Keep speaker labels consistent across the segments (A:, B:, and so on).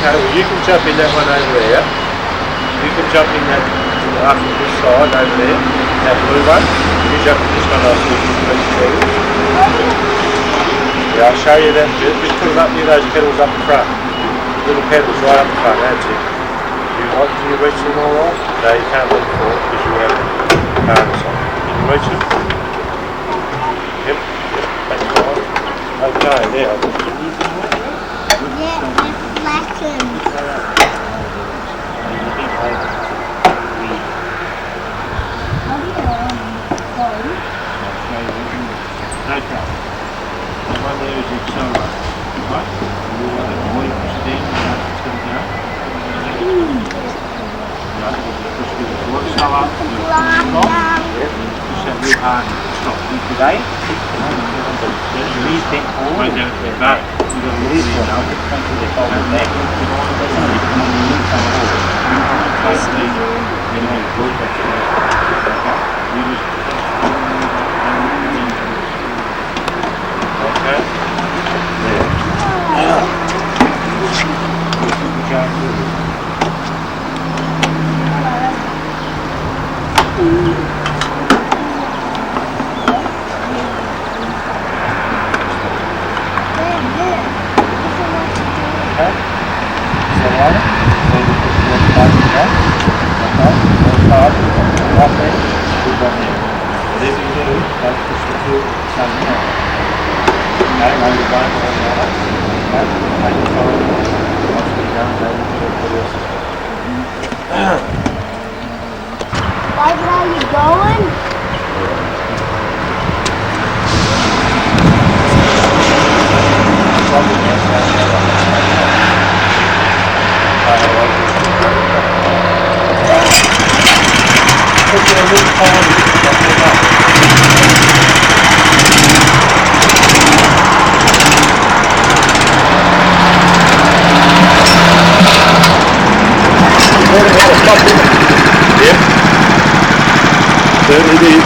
A: Okay, well you can jump in that one over there. You can jump in that up this side over there, that blue one. You jump in this one after you reach through. Yeah, I'll show you that bit. Just put them up near those pedals up the front. Little pedals right up the front, that's it. Can you reach them all right? No, you can't lean forward because you have harness on. Can you reach them? Yep, that's fine. Okay, now.
B: Yeah, that's lessons.
A: Okay. The one there is the accelerator. Right? You want the point steam, it's going to go. Right, push the water cell up, stop. Just have real hard stop.
C: Today,
A: That's
C: knees bent forward.
A: right down to the back.
C: You've got to leave it now, but thank you, they're folded back.
B: Like how you going?
A: Certainly did.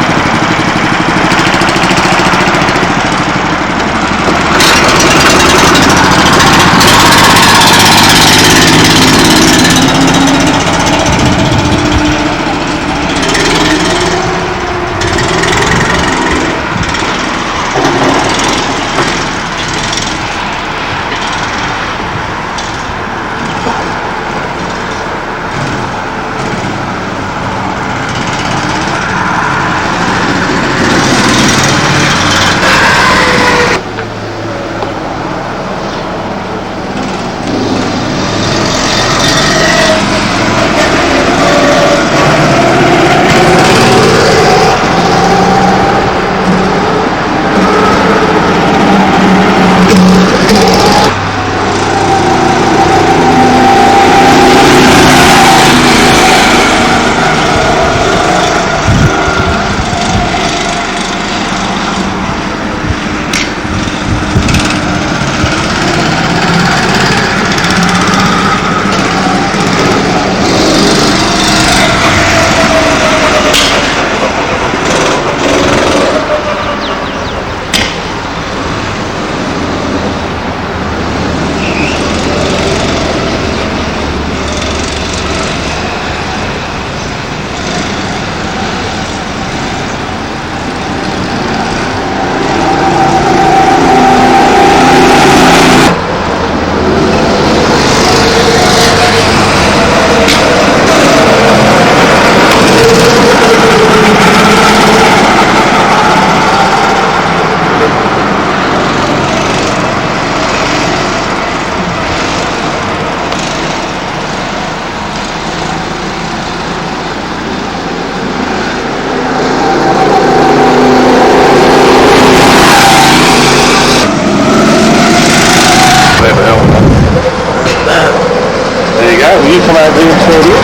A: Will you come over here and tell you?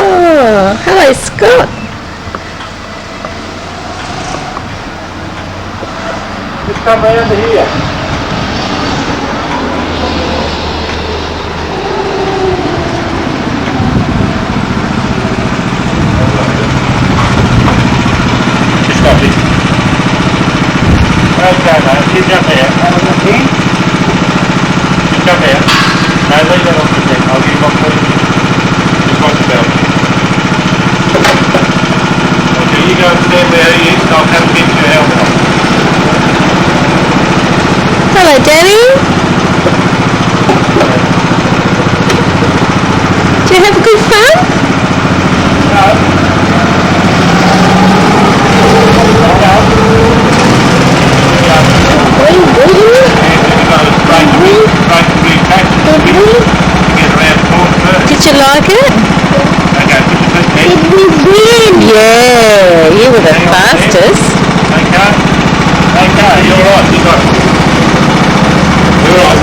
D: Oh, hello, Scott.
A: Just come round to here. Just stop it. Okay, mate. You jump here. Just jump here. No, Okay, leave that off the deck. I'll give you my phone. Just watch the bell. Okay, you go and stand there, you stop, have to get your helmet on.
D: Hello, Danny. Did you have a good fun? Did you like it? Did we win? Yeah, you were the fastest.
A: Okay, you're right, you're right. You're right,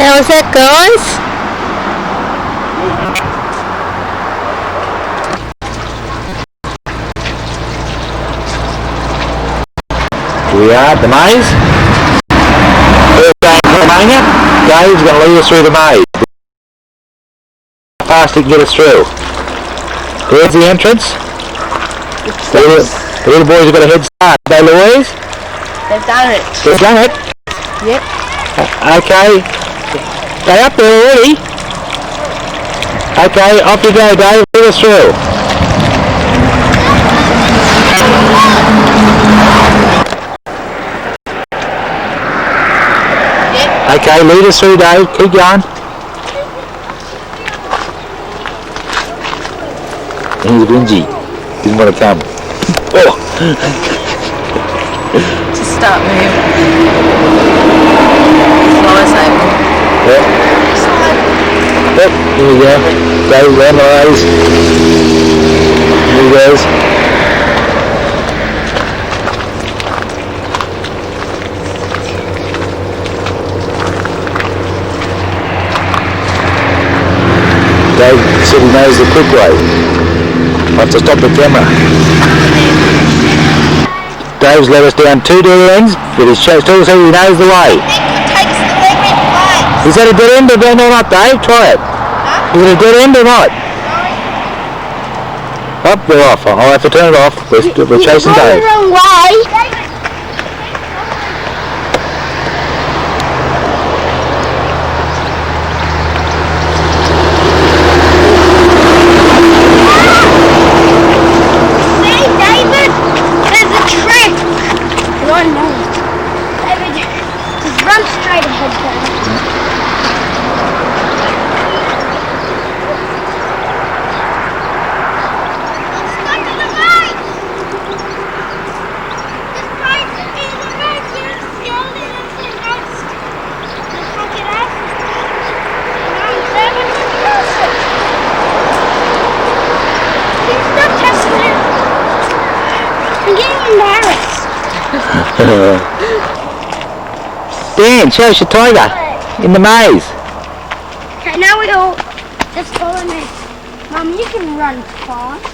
D: How was that, guys?
E: We are at the maze. First day in Tasmania. Dave's going to lead us through the maze. How fast he can get us through. There's the entrance. The little boys have got a head start. They, Louise?
B: They've done it.
E: They've done it?
B: Yep.
E: Okay. They're up there already. Okay, off you go, Dave. Lead us through. Okay, lead us through, Dave. Keep going. He's Benji. Didn't want to come. Oh!
D: Just start moving. Slow as that.
E: Yep. Yep, here we go. Dave, round the eyes. Here he goes. Dave said he knows the quick way. I have to stop the camera. Dave's led us down 2 dead ends, but he's still said he knows the way.
B: Takes the leg right.
E: Is that a dead end or not, Dave? Try it.
B: Huh?
E: Is it a dead end or not? Up, we're off. I'll have to turn it off. We're chasing Dave.
B: The wrong way. Run straight ahead, I'm getting embarrassed.
E: Dan, show us your tiger in the maze.
B: Okay, now we all just follow me. Mum, you can run fast.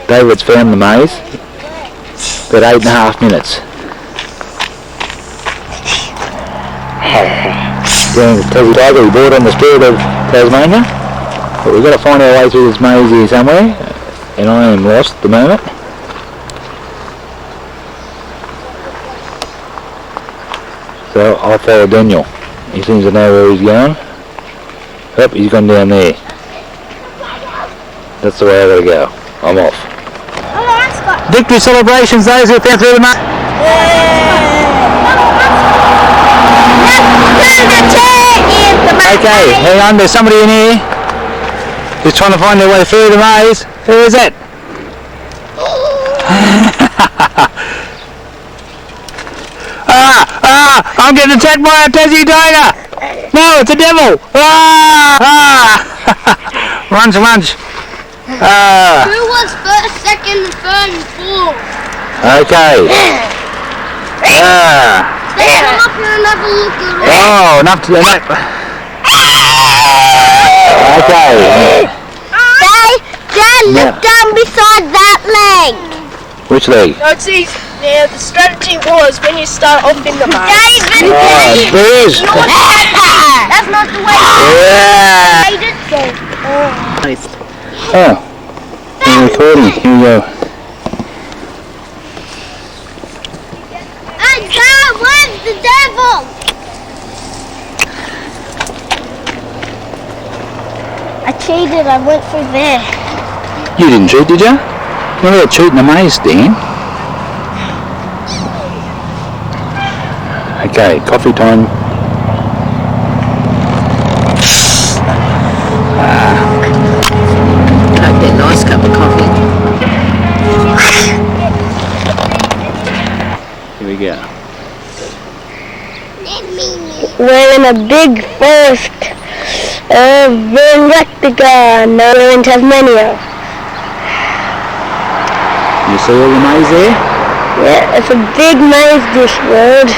E: David's found the maze. About 8.5 minutes. Dan, Tassie tiger, we bought on the spirit of Tasmania, but we've got to find our way through this maze here somewhere, and I am lost at the moment. So I'll follow Daniel. He seems to know where he's going. Oh, he's gone down there. That's the way I gotta go. I'm off. Victory celebrations, those who found through the maze. Okay, hang on, there's somebody in here who's trying to find their way through the maze. Who is it? I'm getting attacked by a Tassie tiger! No, it's a devil! Lunch.
B: Who was first, second, third, and fourth?
E: Okay.
B: Let's come up here and have a look around.
E: Oh, enough to that. Okay.
B: Dad, look down beside that leg.
E: Which leg?
F: No, it's easy. Now, the strategy was when you start off in the maze.
B: David,
E: There is.
B: that's not the way.
E: Yeah. Oh. I'm recording. Here we go.
B: Hey, Dad, where's the devil? I cheated. I went through there.
E: You didn't cheat, did you? You're not cheating the maze, Dan. Okay, coffee time.
D: Hope that nice cup of coffee.
E: Here we go.
B: Let me. we're in a big forest. We're in Rectiga, now we're in Tasmania.
E: You see all the maze there?
B: Yeah, it's a big maze, this road.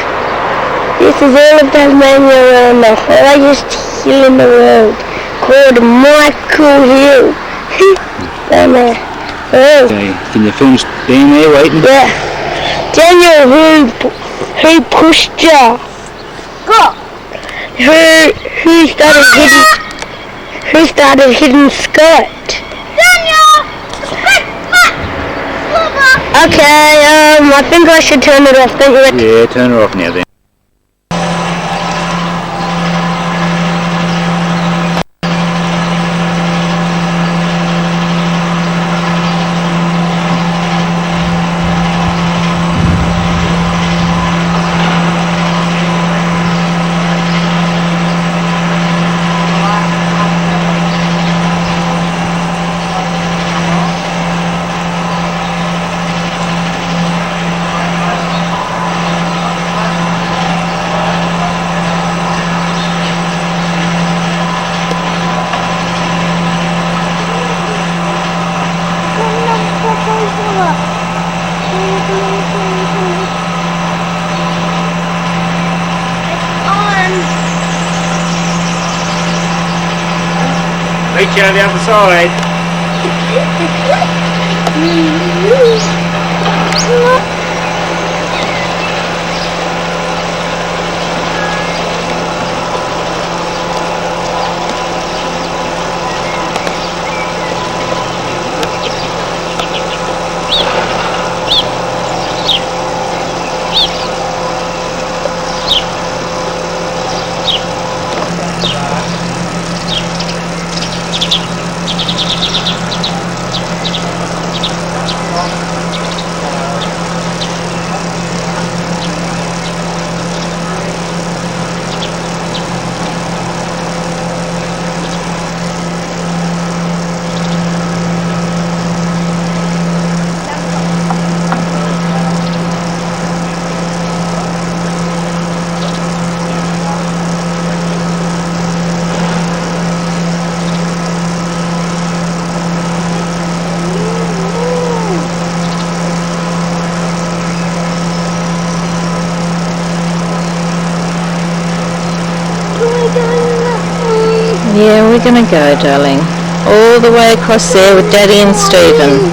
B: This is all of Tasmania on the highest hill in the world, called Michael Hill. Down there. Oh.
E: Okay, can you finish down there waiting?
B: Yeah. Daniel, who pushed ya? Go. Who started hitting Scott? Daniel! Okay, I think I should turn it off, don't you?
E: Yeah, turn her off now then.
A: Reach out the other side.
D: Yeah, we're gonna go, darling. All the way across there with Daddy and Stephen.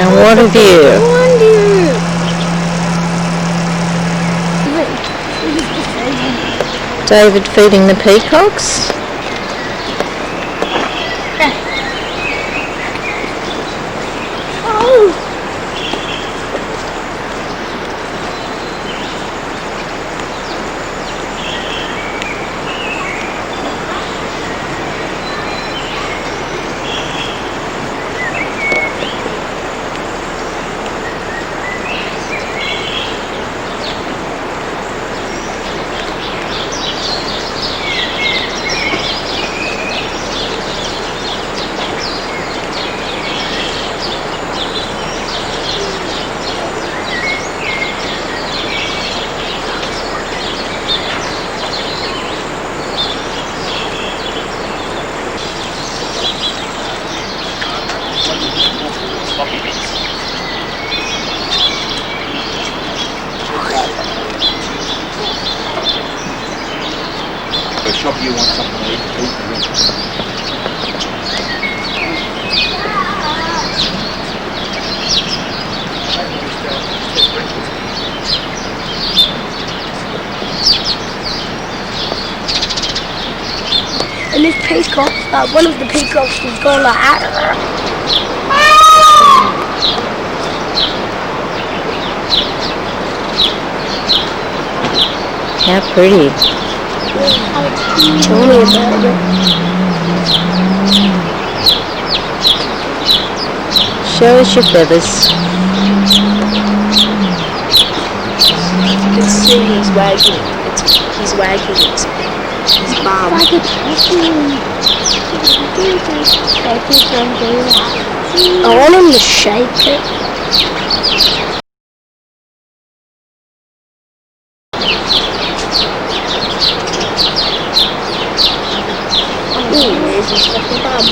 D: And what a view. David feeding the peacocks.
C: Shop you want something to eat.
B: And this peacock, one of the peacocks was going like that.
D: How pretty.
B: Tell me about it.
D: Show us your feathers.
F: You can see he's wagging. He's wagging his bum.
B: I want him to shake it.
F: Ooh, there's his fucking bum.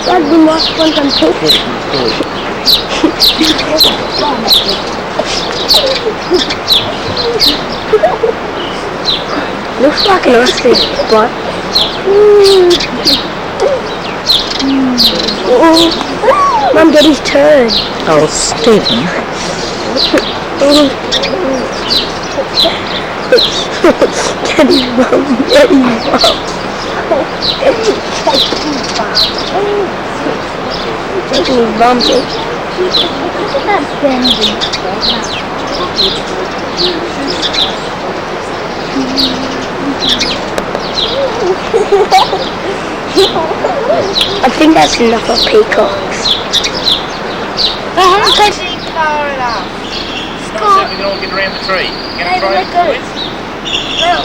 B: That'd be more fun than pooping. Looks like an ostrich, but Mum, get his turn.
D: Oh, Stephen.
B: Get his mum, get his mum. Taking his bum, I think that's enough of peacocks.
F: Pushing far enough.
E: We can all get around the tree. You
F: Hey, let go. Well,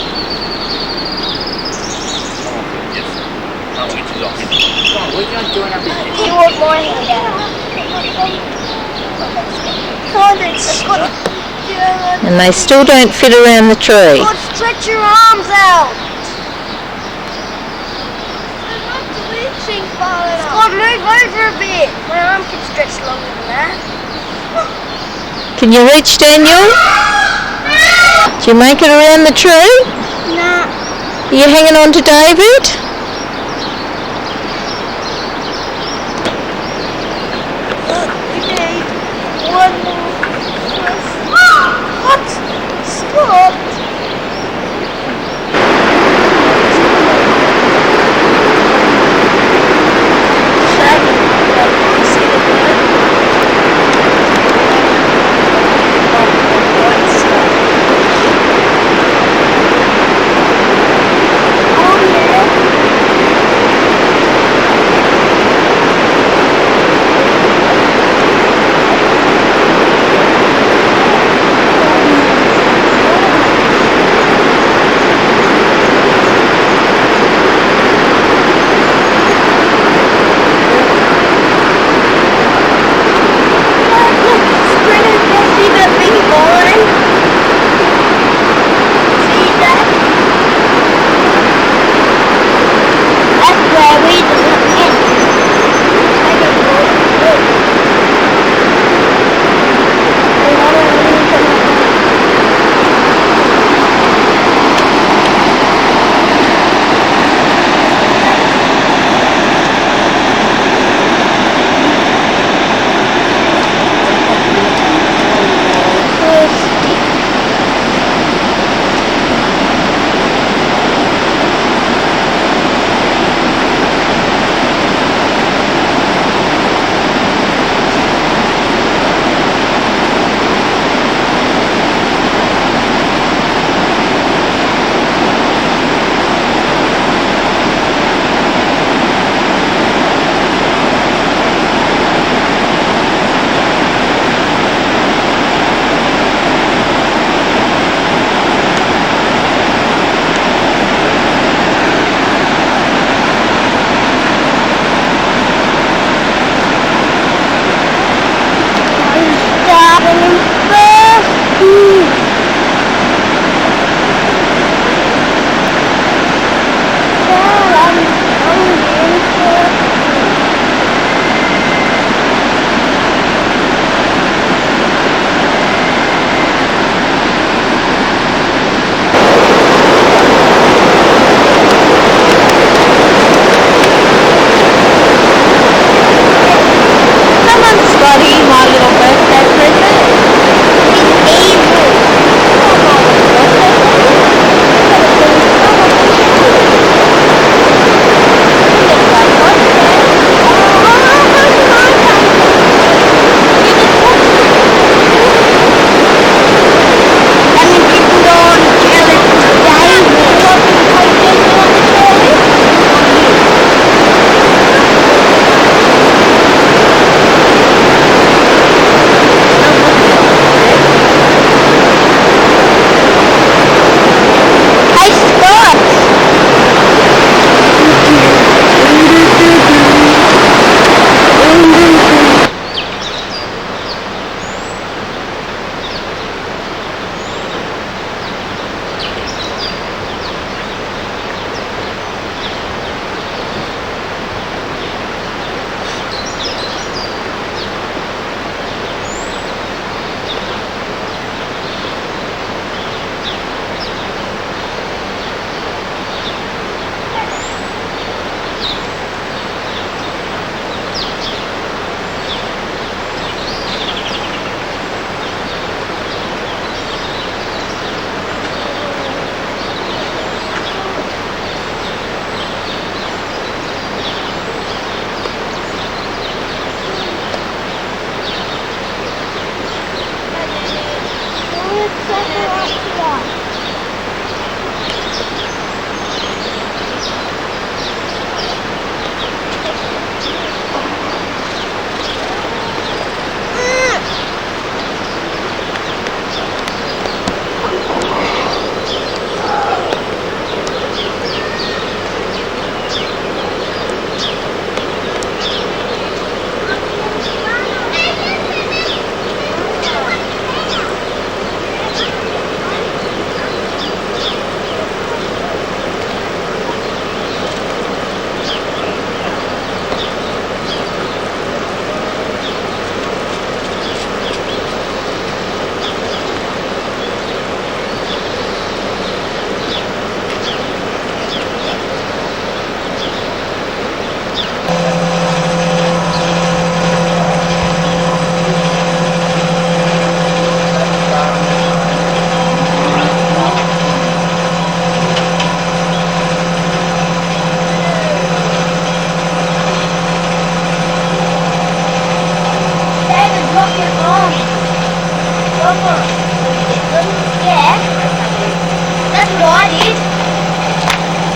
F: you want my hand out?
D: And they still don't fit around the tree.
F: God, stretch your arms out. God, move over a bit. My arm can stretch longer than that.
D: Can you reach, Daniel? Did you make it around the tree?
B: Nah.
D: Are you hanging on to David?
F: We need one more. What? Stop.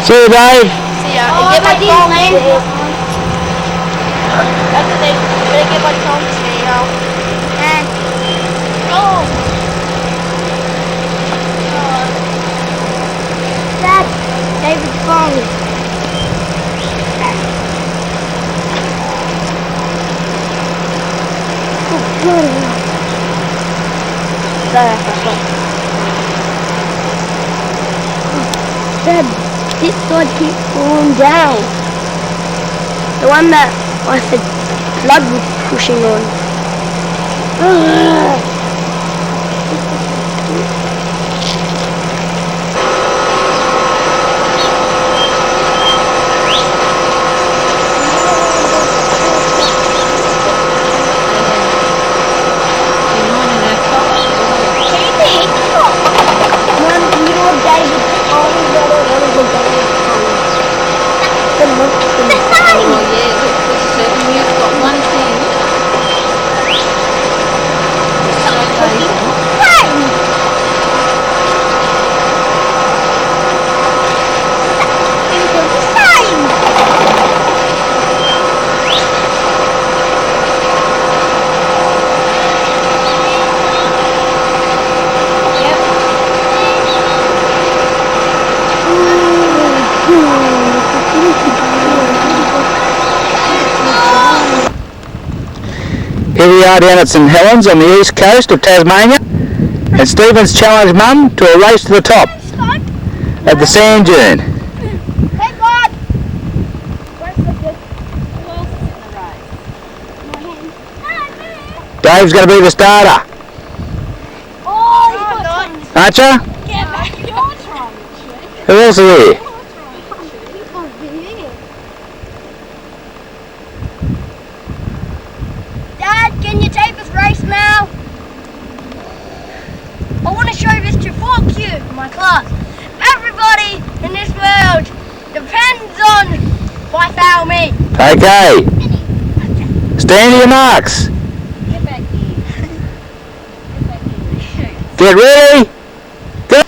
E: See you, Dave.
F: See ya. Oh, get my phone. That's the thing. I'm gonna get my phone now. Oh.
B: Dad, David's phone. Oh, good. Sorry, Dad, this sword keeps falling down. The one that I said blood was pushing on.
E: Here we are down at St Helens on the east coast of Tasmania, and Stephen's challenged Mum to a race to the top at the sand dune.
B: Hey, God!
E: Dave's going to be the starter, aren't you? Who else are here?
B: Dad, can you tape this race now? I want to show this to 4Q, my class. Everybody in this world depends on my family.
E: Okay. Stand to your marks.
F: Get back here.
E: Get ready. Go.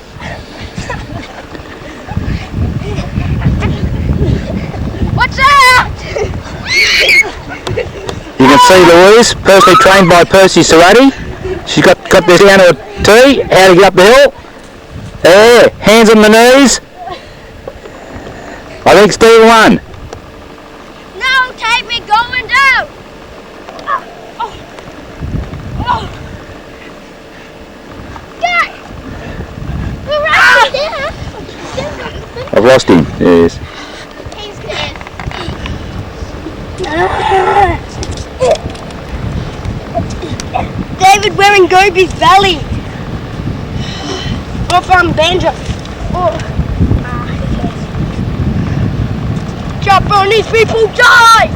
B: Watch out!
E: You can see Louise, personally trained by Percy Serrati. She's got this down to a T, how to get up the hill. There, hands on the knees. I think Steve won.
B: No, take me going down! Dad! We're right there!
E: I've lost him. Yes.
B: He's dead. David, we're in Gobi's Valley. We're from Banjo. Jump on these people, die!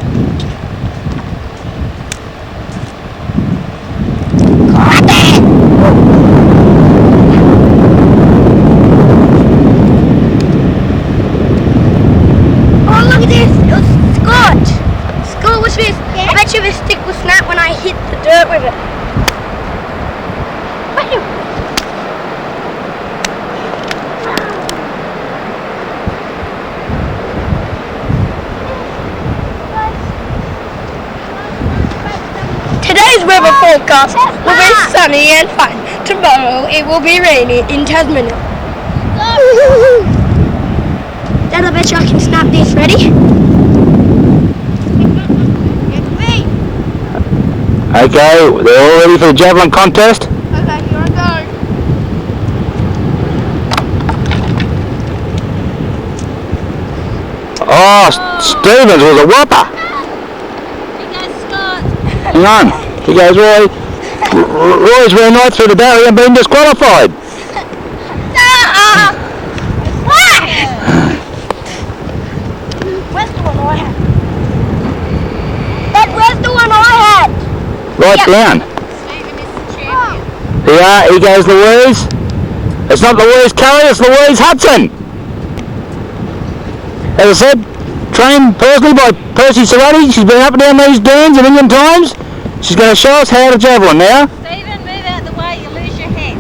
B: Grab it! Oh, look at this! It was Scott! Scott was this. I bet you this stick will snap when I hit the dirt with it. weather forecast will be sunny and fine. Tomorrow it will be rainy in Tasmania. Dad, I bet you I can snap this. Ready?
E: Okay, they're all ready for the javelin contest?
F: Okay, here I go.
E: Oh, Stevens was a whopper.
F: You guys, Scott.
E: Hang on. He goes, Roy. Roy's ran right through the barrier and been disqualified.
B: Where's the one I had? Dad, where's the one I had?
E: Right down.
F: Stephen is the champion.
E: Yeah, he goes Louise. It's not Louise Kelly, it's Louise Hudson. As I said, trained personally by Percy Serrati. She's been up and down these dunes a million times. She's going to show us how to javelin now.
F: Stephen, move out the way, you lose your head.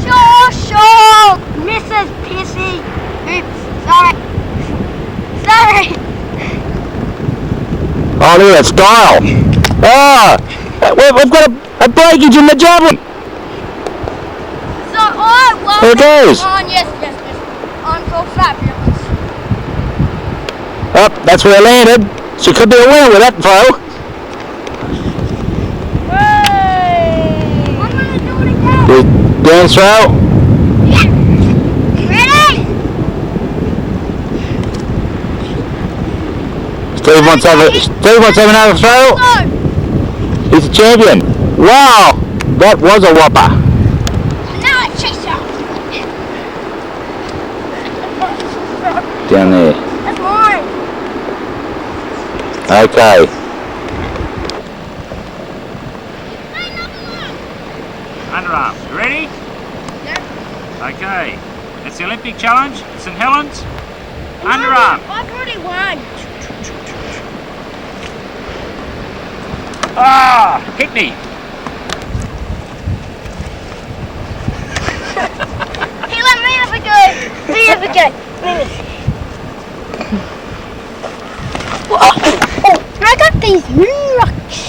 B: Sure. Mrs. Pissy. Oops, sorry.
E: Oh, look at that style. Ah, we've got a breakage in the javelin.
F: So I won.
E: There it goes.
F: On, yes. I'm so fabulous.
E: Oh, that's where I landed. She could be a winner with that throw.
F: Hey! I'm gonna do it again.
E: Good dance throw.
F: Ready?
E: Steve wants to have another throw.
F: Go.
E: He's the champion. Wow, that was a whopper.
F: Now I chase her.
E: Down there.
F: That's mine.
E: Okay.
C: Underarm. You ready?
F: Yep.
C: Okay. It's the Olympic challenge. St Helens. Underarm.
F: I've already won.
C: Ah! Hit me.
F: Hey, let me have a go. Me have a go.
B: Oh, I got these moon rocks.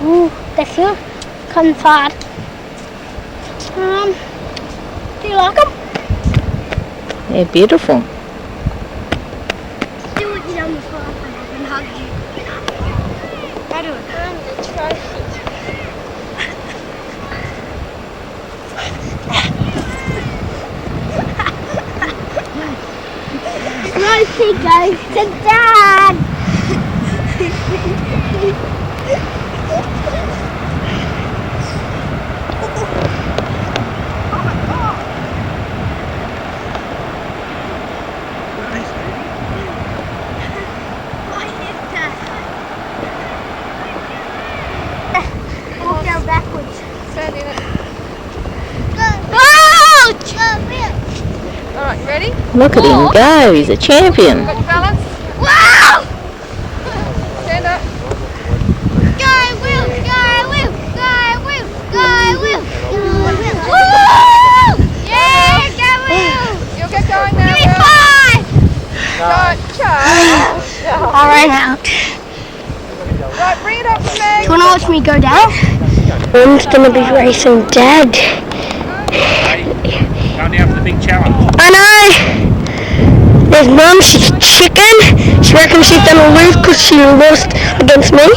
B: Ooh, they feel kind of hard. Do you like them?
D: They're beautiful.
B: Do what you done before and hug you. I do it. I'm the trophy. Trophy goes to Dad. Walk down backwards.
F: Stand in it.
B: Ouch!
F: Alright, you ready?
D: Look at him go. He's a champion.
F: Got your balance?
B: Wow!
F: Stand up.
B: Go, Will! Go, Will! Go, Will! Go, Will! Woo! Yeah, go, Will!
F: You'll get going now,
B: Give me
F: Will.
B: 5!
F: Right, charge.
B: I ran out.
F: Right, bring it up to
B: Do
F: me.
B: you want to watch me go down? I'm going to be racing Dad.
C: Going down for the big challenge.
B: I know! There's Mum, she's chicken. She reckons she's gonna lose because she lost against me.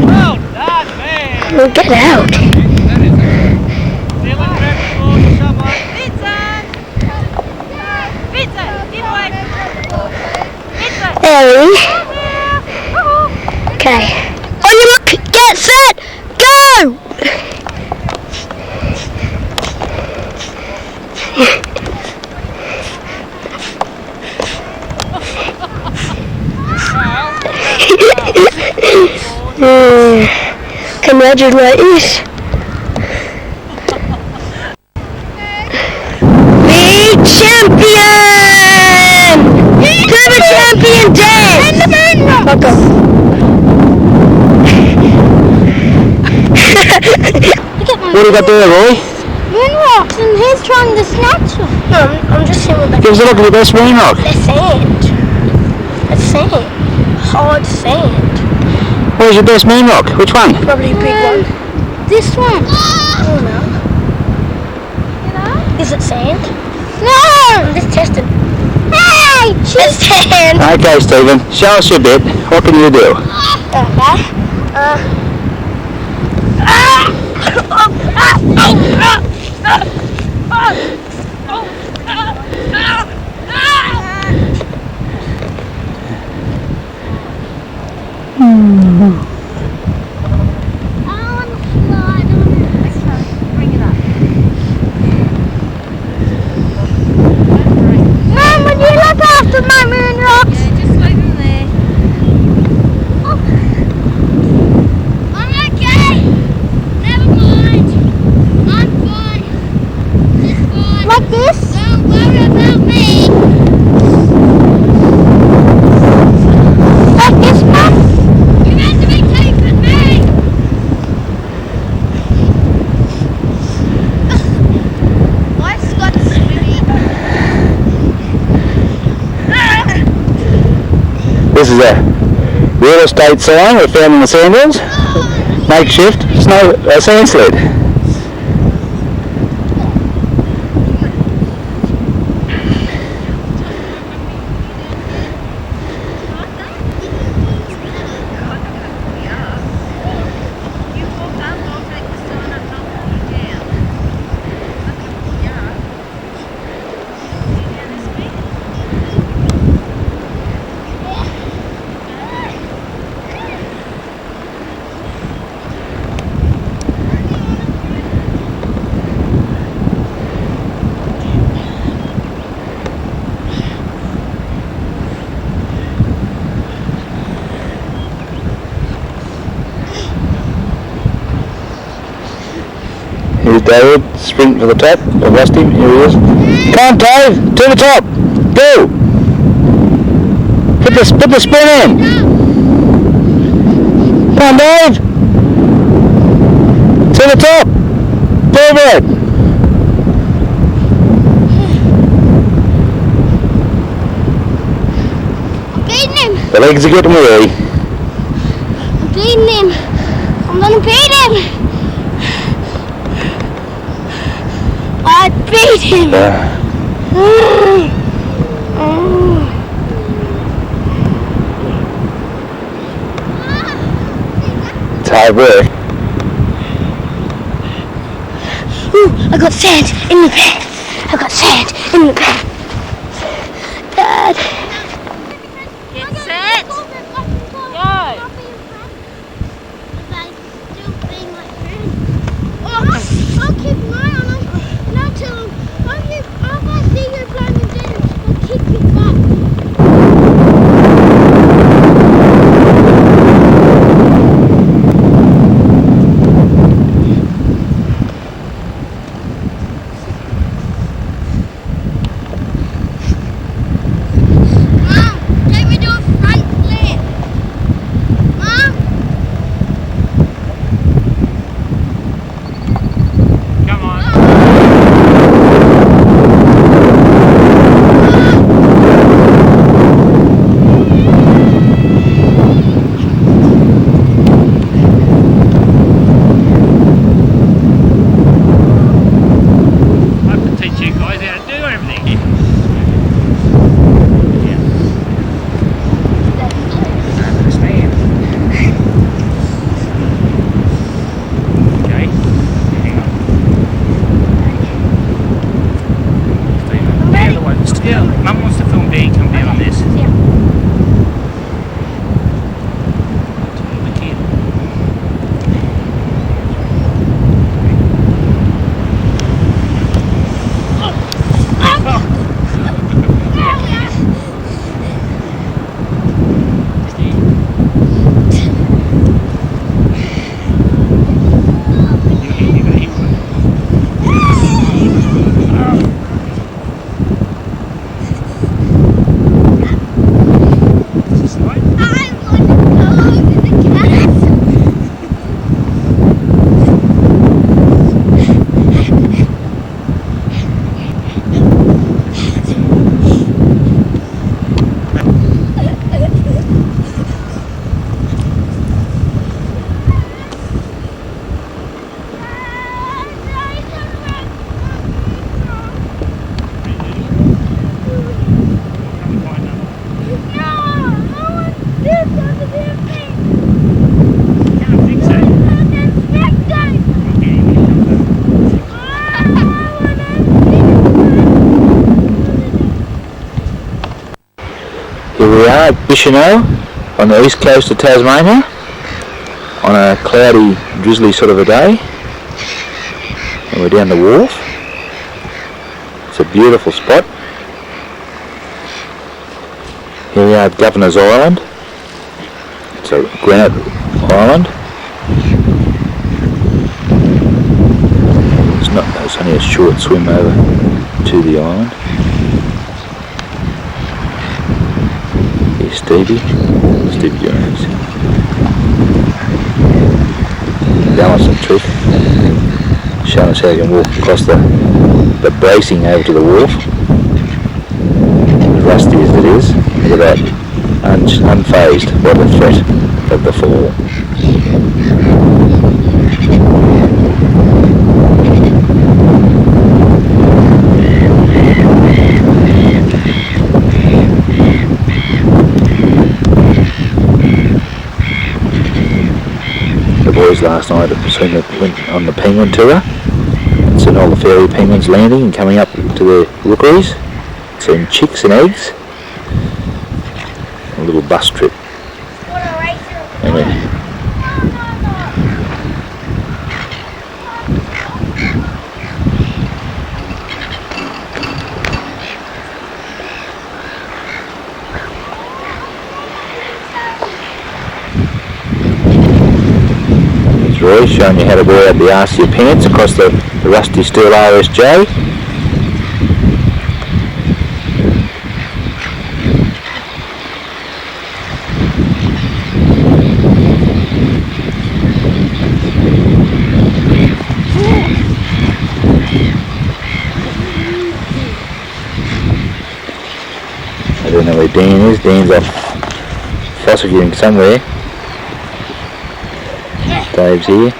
C: Well done, man.
B: Well, get out.
F: Pizza, get away. Pizza.
B: Ellie. Okay. On your mark, get set, go! Congratulations. League champion! Turbo champion dance! Fuck off.
E: What do you got there, Roy?
B: Moonrocks and he's trying to snatch them. No, I'm just seeing what
E: Give us a look at the best moon rock.
B: they're sand. It's sand. hard sand.
E: Where's your best moon rock? Which one?
B: Probably a big one. This one. I don't know. Is it sand? No! I'm just testing. Hey! It's sand!
E: Okay, Stephen, show us your bit. What can you do?
B: Mum, would you look after my moon rocks?
D: Yeah, just leave them there.
B: I'm okay. Never mind. I'm fine. Just fine. Like this? Don't worry about me. Like this, Mum? You meant to be taping me. Life's got swimming.
E: This is a real estate sign we found in the sandhills. Makeshift sand sled. Here's David, sprinting to the top. I've lost him, here he is. Come on, Dave, to the top. Go! Put the spin in. Come on, Dave. To the top. Forward.
B: I'm beating him.
E: The legs are getting weary.
B: I'm beating him. I'm gonna beat him. I beat him.
E: It's hard work.
B: Ooh, I got sand in the pen. I got sand in the pen. Dad.
D: Get set. Go.
B: I'll keep an eye on him. And I'll tell him, if I see you climbing down, I'll kick you back.
E: Bicheno on the east coast of Tasmania on a cloudy, drizzly sort of a day. And we're down the wharf. It's a beautiful spot. Here we are at Governor's Island. It's a granite island. It's only a short swim over to the island. Here's Stevie Jones. Balancing trick. Showing us how you can walk across the bracing over to the wharf. As rusty as it is, look at that, unfazed by the threat of the fall. The boys last night went on the penguin tour. Seen all the fairy penguins landing and coming up to the rookeries. Seen chicks and eggs. A little bus trip. Anyway. There's Roy showing you how to wear out the arse of your pants across the rusty steel RSJ. I don't know where Dan is. Dan's off fossicking somewhere. Dave's here.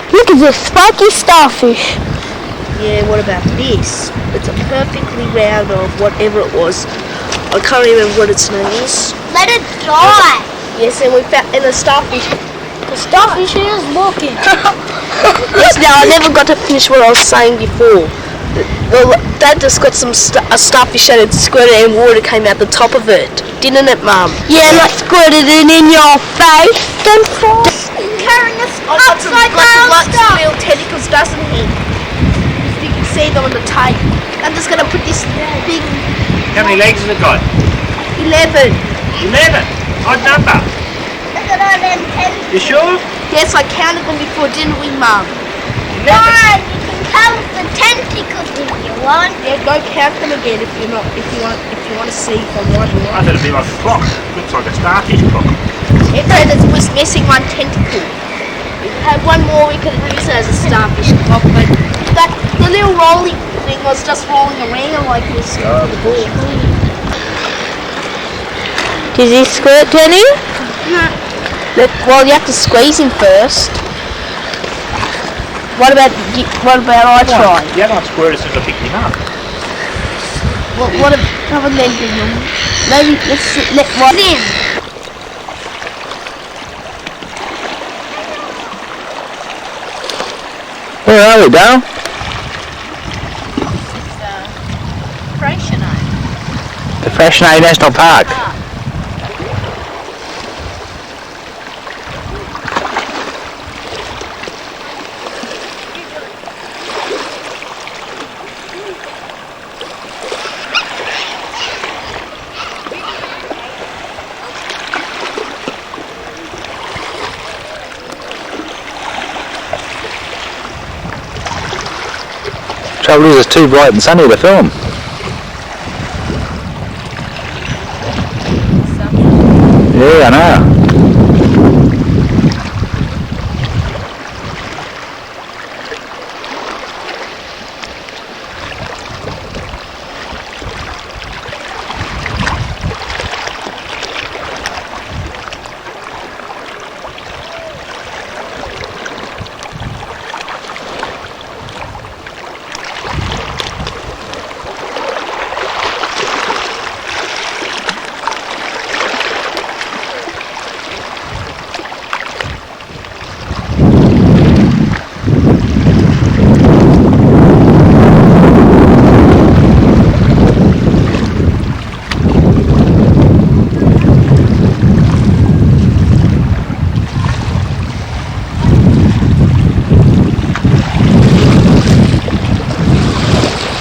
B: Look at this spiky starfish.
F: Yeah, what about this? It's a perfectly round of whatever it was. I can't remember what its name is.
B: Let it die.
F: Yes, and we found in a starfish.
B: The starfish is walking.
F: Yes, now I never got to finish what I was saying before. Dad just got a starfish and it squirted and water came out the top of it. Didn't it, Mum?
B: Yeah, and I squirted it in your face. Don't fall. Carrying us upside down stuff.
F: Little tentacles, doesn't he? You can see them on the tape. I'm just going to put this big...
C: How many legs has it got?
F: 11.
C: 11? Odd number.
B: Look at all them tentacles.
C: You sure?
F: Yes, I counted them before, didn't we, Mum?
C: 11.
B: Fine, you can count the tentacles if you want.
F: Yeah, go count them again if you want to see if I'm right or
C: I
F: not.
C: thought it'd be like a clock. Looks like a starfish clock.
F: It said it was missing one tentacle. If we had one more, we could use it as a starfish clock, but the little rolling thing was just rolling around like this.
C: Oh, the ball.
D: Does he squirt, Jenny?
F: Well, you have to squeeze him first. What about I try?
C: You haven't squirted since I picked him up.
F: What about then? Maybe let one in.
E: Where are we, Dale? The Freixenet National Park. Trouble is, it's too bright and sunny to film. Yeah, I know.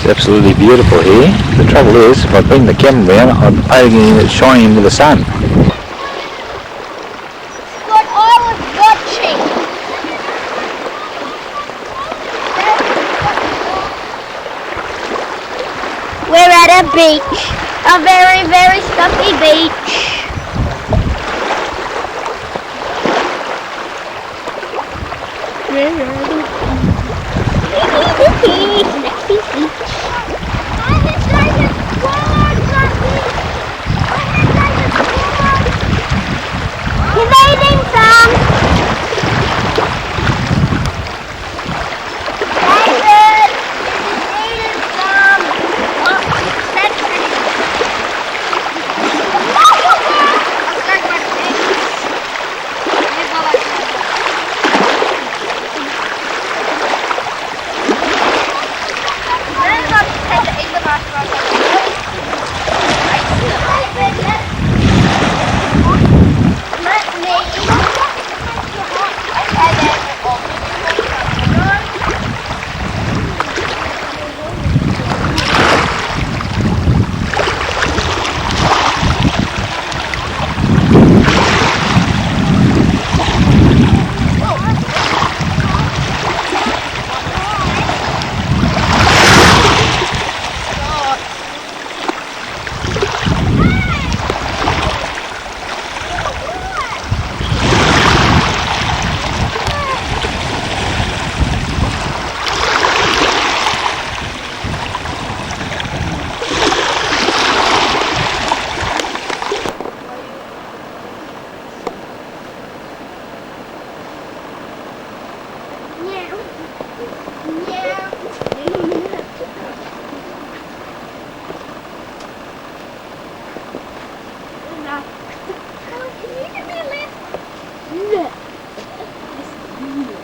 E: It's absolutely beautiful here. The trouble is, if I bring the camera down, I'm aiming it shining into the sun.
F: But I was watching. We're at a beach. A very, very stuffy beach.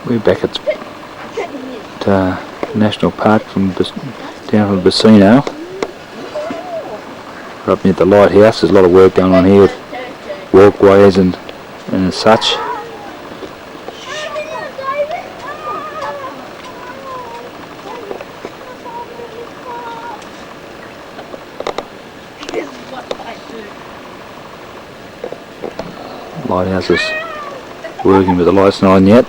E: We're back at National Park down from Bassino. We're up near the lighthouse. There's a lot of work going on here with walkways and such. Lighthouse is working with the lights not on yet.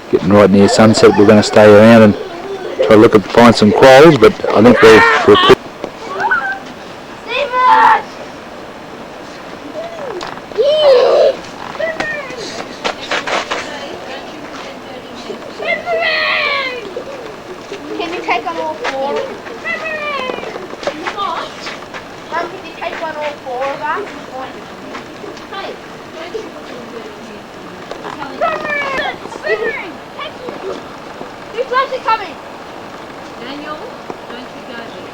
E: Getting right near sunset, we're going to stay around and try to find some corals, but I think we'll put
F: Can you take on all four? Mum, can you take on all four of us? Who's actually coming?
D: Daniel, don't you go there.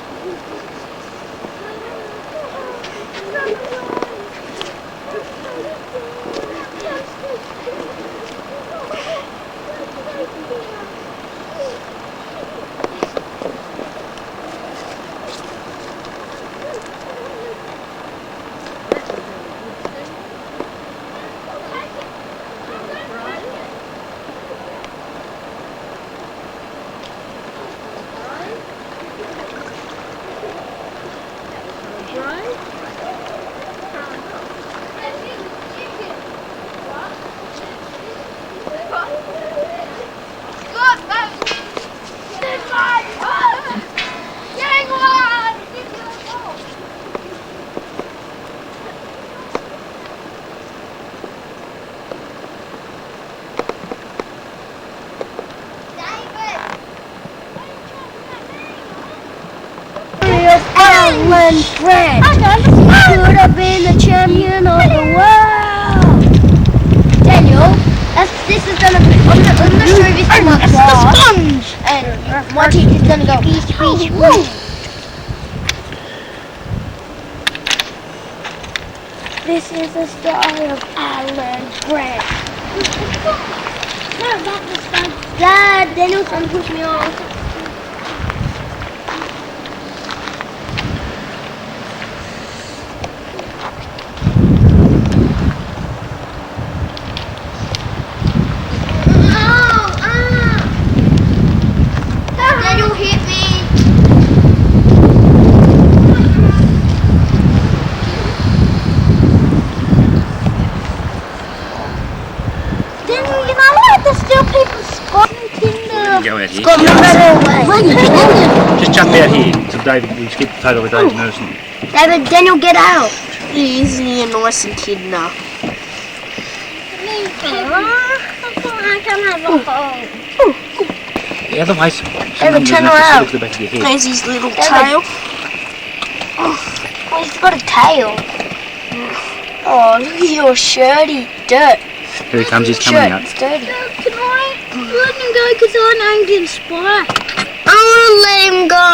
B: Alan Fred could have been the champion of the world. Daniel,
F: teacher's gonna be, I'm gonna show this to my class. And my teacher's gonna go, woo. This is the story of Alan's bread. No, that's the story. Dad, Daniel's gonna push me off. Daniel hit me. Daniel, you know what? There's still people spotting Tinder.
C: Go out here.
F: Got no better way.
C: Just jump out here. So David, we skip totally David nursing.
F: David, Daniel, get out. Easy and nice and kidna. I can have a hole.
C: The other way.
F: David, turn around.
C: The back of your head.
F: There's his little tail. Oh, he's got a tail. Oh, look at your shirty dirt.
C: Here he comes. He's coming out.
F: It's dirty. Can I let him go because I named him Spike? I want to let him go.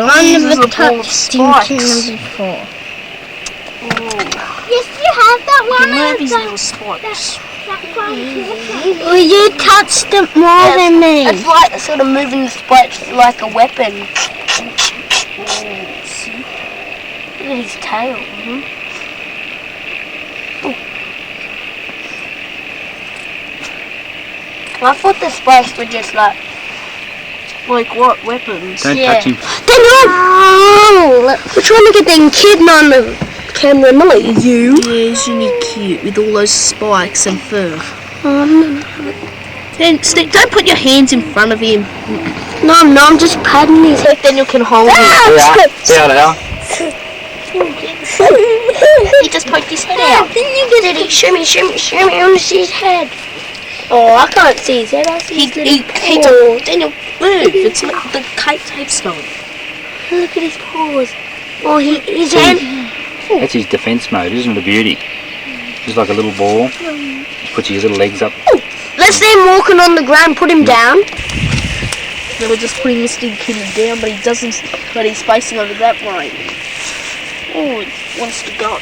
F: I never touched Steventure before. Yes, you have that one. You have his little spikes. Well, you touched it more than me. It's like sort of moving the spikes like a weapon. See? Look at his tail. I thought the spikes were just like what, weapons?
C: Don't touch him.
F: Daniel! We're trying to get that kid on the camera, not you. Yeah, isn't he cute with all those spikes and fur? Then don't put your hands in front of him. No, I'm just patting his head. Then you can hold him.
C: See how the hell?
F: He just poked his head out. Then you get it. Show me. I want to see his head. Oh, I can't see his head. I see his little paws. Daniel, move. It's not the tape's gone. Look at his paws. Oh, his hand.
C: That's his defence mode, isn't it a beauty? Just like a little ball. Just puts his little legs up.
F: Oh, let's see him walking on the ground. Put him down. They were just putting this big kid down, but he doesn't. But he's facing over that way. Oh, he wants to go.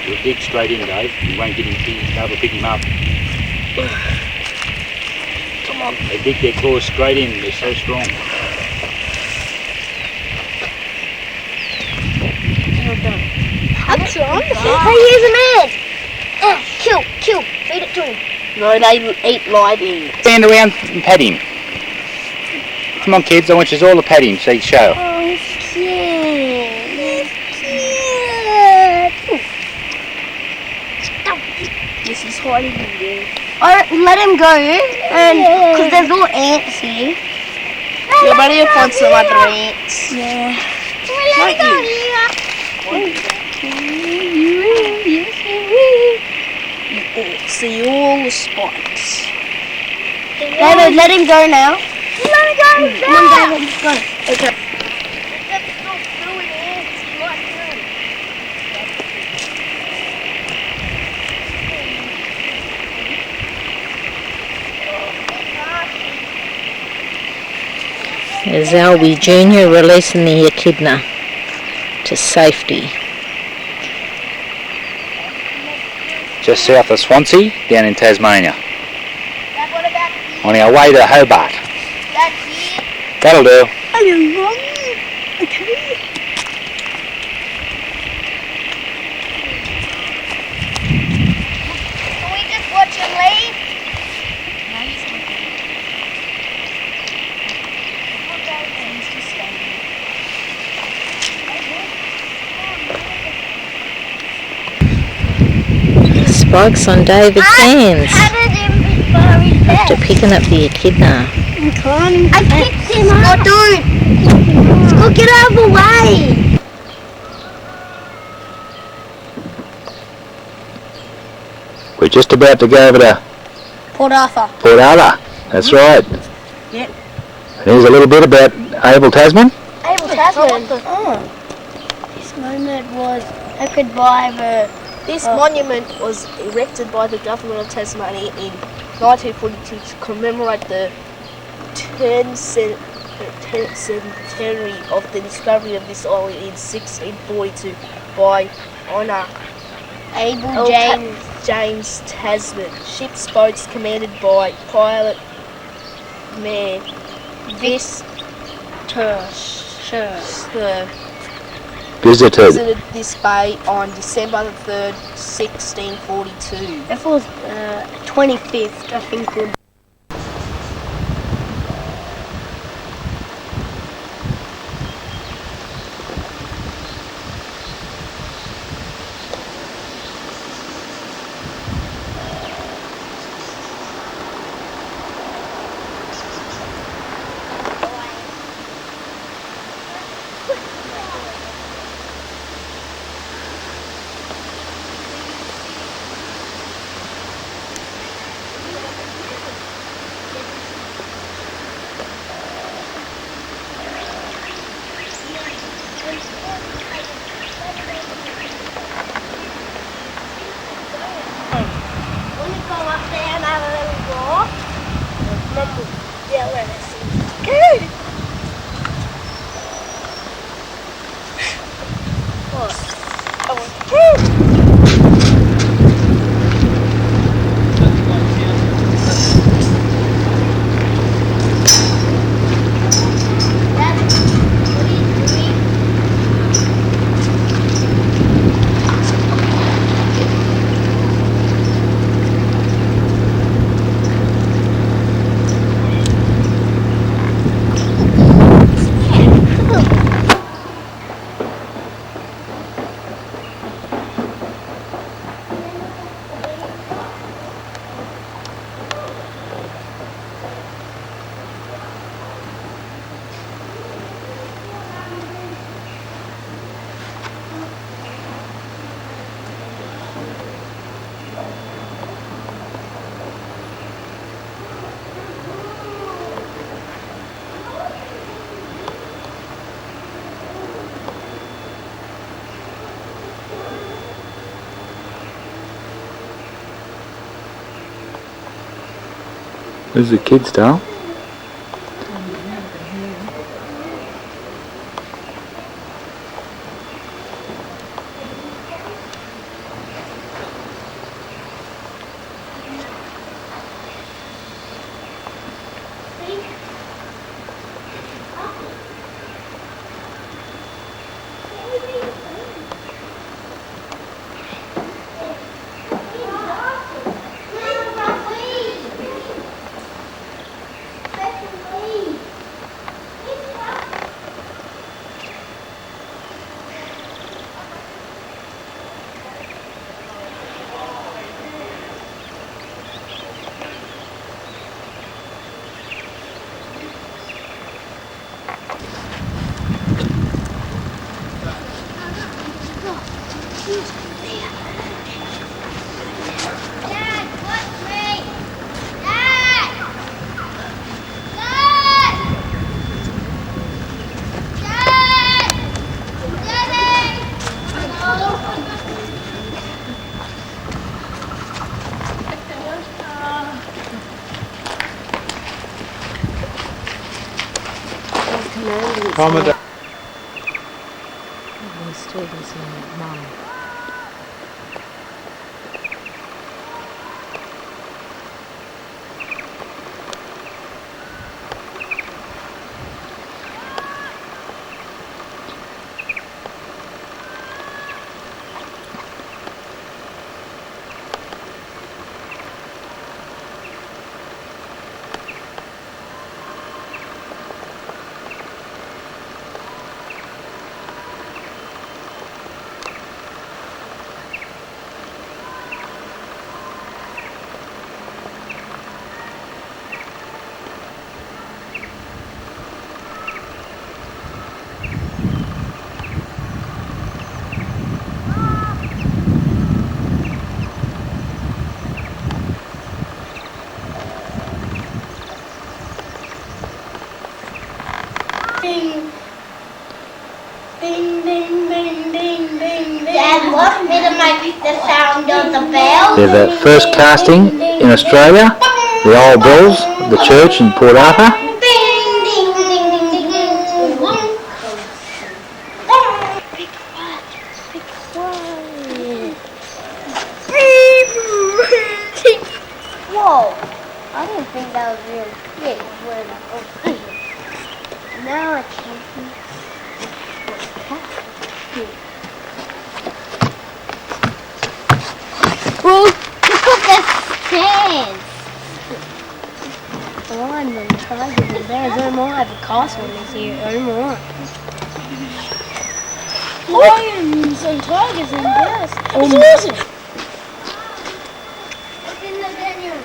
C: You'll dig straight in, Dave. You won't get him. Be able to pick him up.
F: Come on.
C: They dig their claws straight in. They're so strong.
F: That's on. Hey, here's a man. Kill. Feed it to him. No, they eat live in.
C: Stand around and pet him. Come on, kids. I want you all to pet him so you show.
F: Oh, he's cute. This is hiding in there. Let him go, and because there's all ants here. Yeah, but he'll find some other ants. Yeah. Let see all the spikes. David, let him go now. Let him go. Come on, David, go. Okay.
D: There's Albie Jr. releasing the echidna to safety.
C: Just south of Swansea, down in Tasmania. On our way to Hobart. That'll do.
F: Okay. Can we just watch him leave?
D: Spikes on David's hands after picking up the echidna.
F: I picked him up. Don't. Scott, get out of the way.
E: We're just about to go over to
F: Port Arthur.
E: Port Arthur. That's right.
F: Yep.
E: And here's a little bit about Abel Tasman.
F: Abel Tasman. Oh. This moment was I could buy the This monument was erected by the government of Tasmania in 1942 to commemorate the 10th centenary of the discovery of this island in 1642 by Honor
B: Abel James.
F: James Tasman. Ship's boats commanded by pilot Mayor visited this bay on December the 3rd, 1642.
B: That was 25th, I think.
E: There's the kids' town.
A: Commodore.
B: The sound of the bell.
E: They're the first casting in Australia. The old bells, the church in Port Arthur.
B: Ding, ding, ding, ding, ding, ding. Be quiet. Be quiet. Whoa. I didn't think that was real big. Now I can't see. Well, look at the stands. Lions and tigers and bears. Oh my, I have a castle this year. Oh my. Lions and tigers and bears. It's awesome. What's in the venue?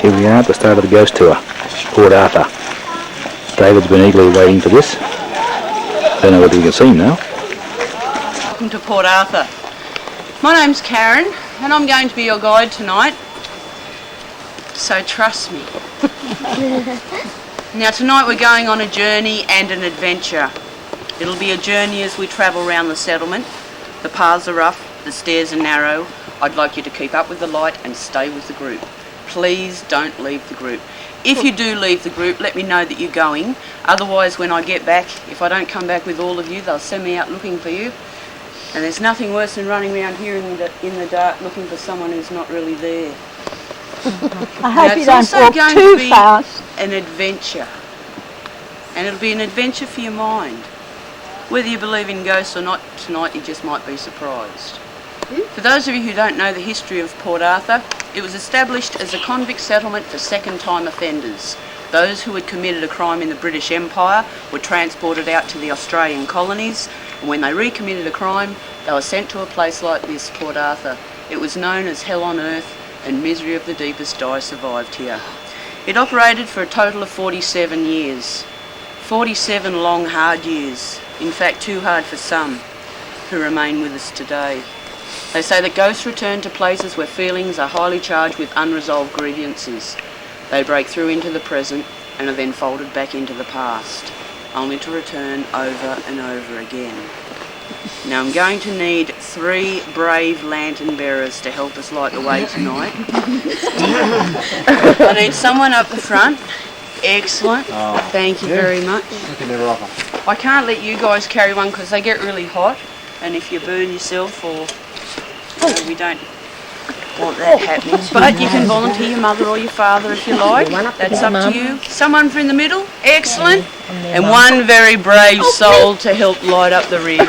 E: Here we are at the start of the ghost tour, Port Arthur. David's been eagerly waiting for this. Don't know whether you can see him now.
G: Welcome to Port Arthur. My name's Karen and I'm going to be your guide tonight. So trust me. Now tonight we're going on a journey and an adventure. It'll be a journey as we travel around the settlement. The paths are rough, the stairs are narrow. I'd like you to keep up with the light and stay with the group. Please don't leave the group. If you do leave the group, let me know that you're going. Otherwise, when I get back, if I don't come back with all of you, they'll send me out looking for you. And there's nothing worse than running around here in the dark looking for someone who's not really there.
D: I hope you don't walk too fast.
G: An adventure. And it'll be an adventure for your mind. Whether you believe in ghosts or not, tonight you just might be surprised. For those of you who don't know the history of Port Arthur, it was established as a convict settlement for second-time offenders. Those who had committed a crime in the British Empire were transported out to the Australian colonies, and when they recommitted a crime, they were sent to a place like this, Port Arthur. It was known as Hell on Earth, and misery of the deepest dye survived here. It operated for a total of 47 years. 47 long, hard years. In fact, too hard for some who remain with us today. They say that ghosts return to places where feelings are highly charged with unresolved grievances. They break through into the present and are then folded back into the past, only to return over and over again. Now I'm going to need 3 brave lantern bearers to help us light the way tonight. I need someone up the front. Excellent. Thank you very much. I can't let you guys carry one because they get really hot. and if you burn yourself or we don't want that happening. But you can volunteer your mother or your father if you like. That's up to you. Someone from the middle? Excellent. And one very brave soul to help light up the rear.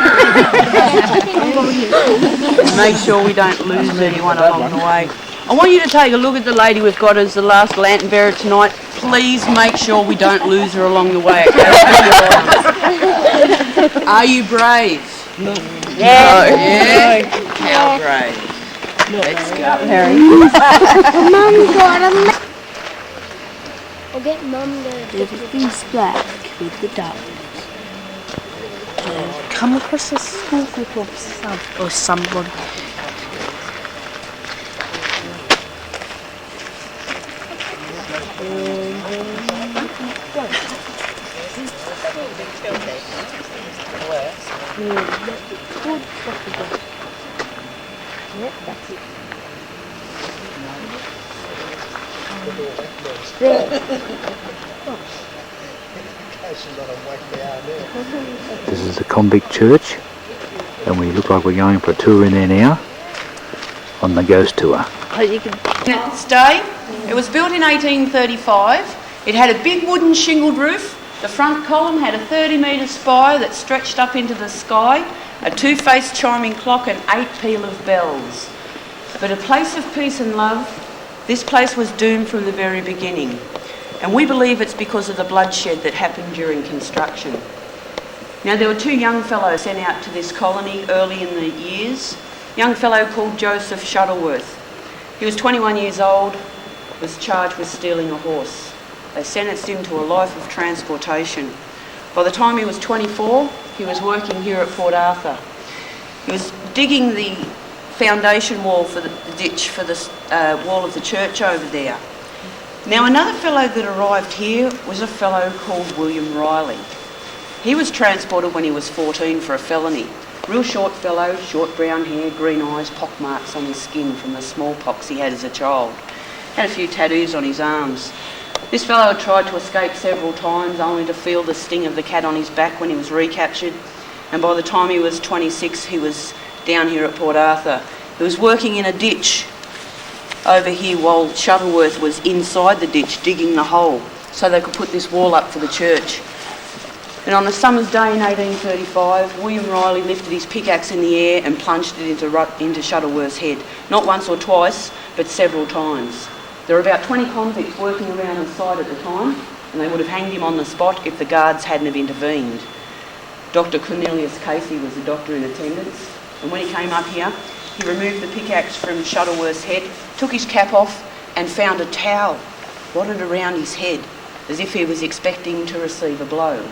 G: And make sure we don't lose anyone along the way. I want you to take a look at the lady we've got as the last lantern bearer tonight. Please make sure we don't lose her along the way. Are you brave? No. Yeah? How brave? Let's go. Harry.
B: Mum got a I'll get Mum to
F: Everything's black with the darkness. Come across a school group of somebody.
E: This is the convict church, and we look like we're going for a tour in there now on the ghost tour.
G: Its day, it was built in 1835. It had a big wooden shingled roof. The front column had a 30-metre spire that stretched up into the sky, a two-faced chiming clock and 8 peal of bells. But a place of peace and love, this place was doomed from the very beginning. And we believe it's because of the bloodshed that happened during construction. Now, there were 2 young fellows sent out to this colony early in the years. A young fellow called Joseph Shuttleworth. He was 21 years old, was charged with stealing a horse. They sentenced him to a life of transportation. By the time he was 24, he was working here at Port Arthur. He was digging the foundation wall for the ditch for the wall of the church over there. Now, another fellow that arrived here was a fellow called William Riley. He was transported when he was 14 for a felony. Real short fellow, short brown hair, green eyes, pock marks on his skin from the smallpox he had as a child. Had a few tattoos on his arms. This fellow had tried to escape several times, only to feel the sting of the cat on his back when he was recaptured. And by the time he was 26, he was down here at Port Arthur. He was working in a ditch over here while Shuttleworth was inside the ditch digging the hole so they could put this wall up for the church. And on a summer's day in 1835, William Riley lifted his pickaxe in the air and plunged it into Shuttleworth's head. Not once or twice, but several times. There were about 20 convicts working around the site at the time, and they would have hanged him on the spot if the guards hadn't have intervened. Dr. Cornelius Casey was the doctor in attendance, and when he came up here, he removed the pickaxe from Shuttleworth's head, took his cap off, and found a towel wadded around his head, as if he was expecting to receive a blow.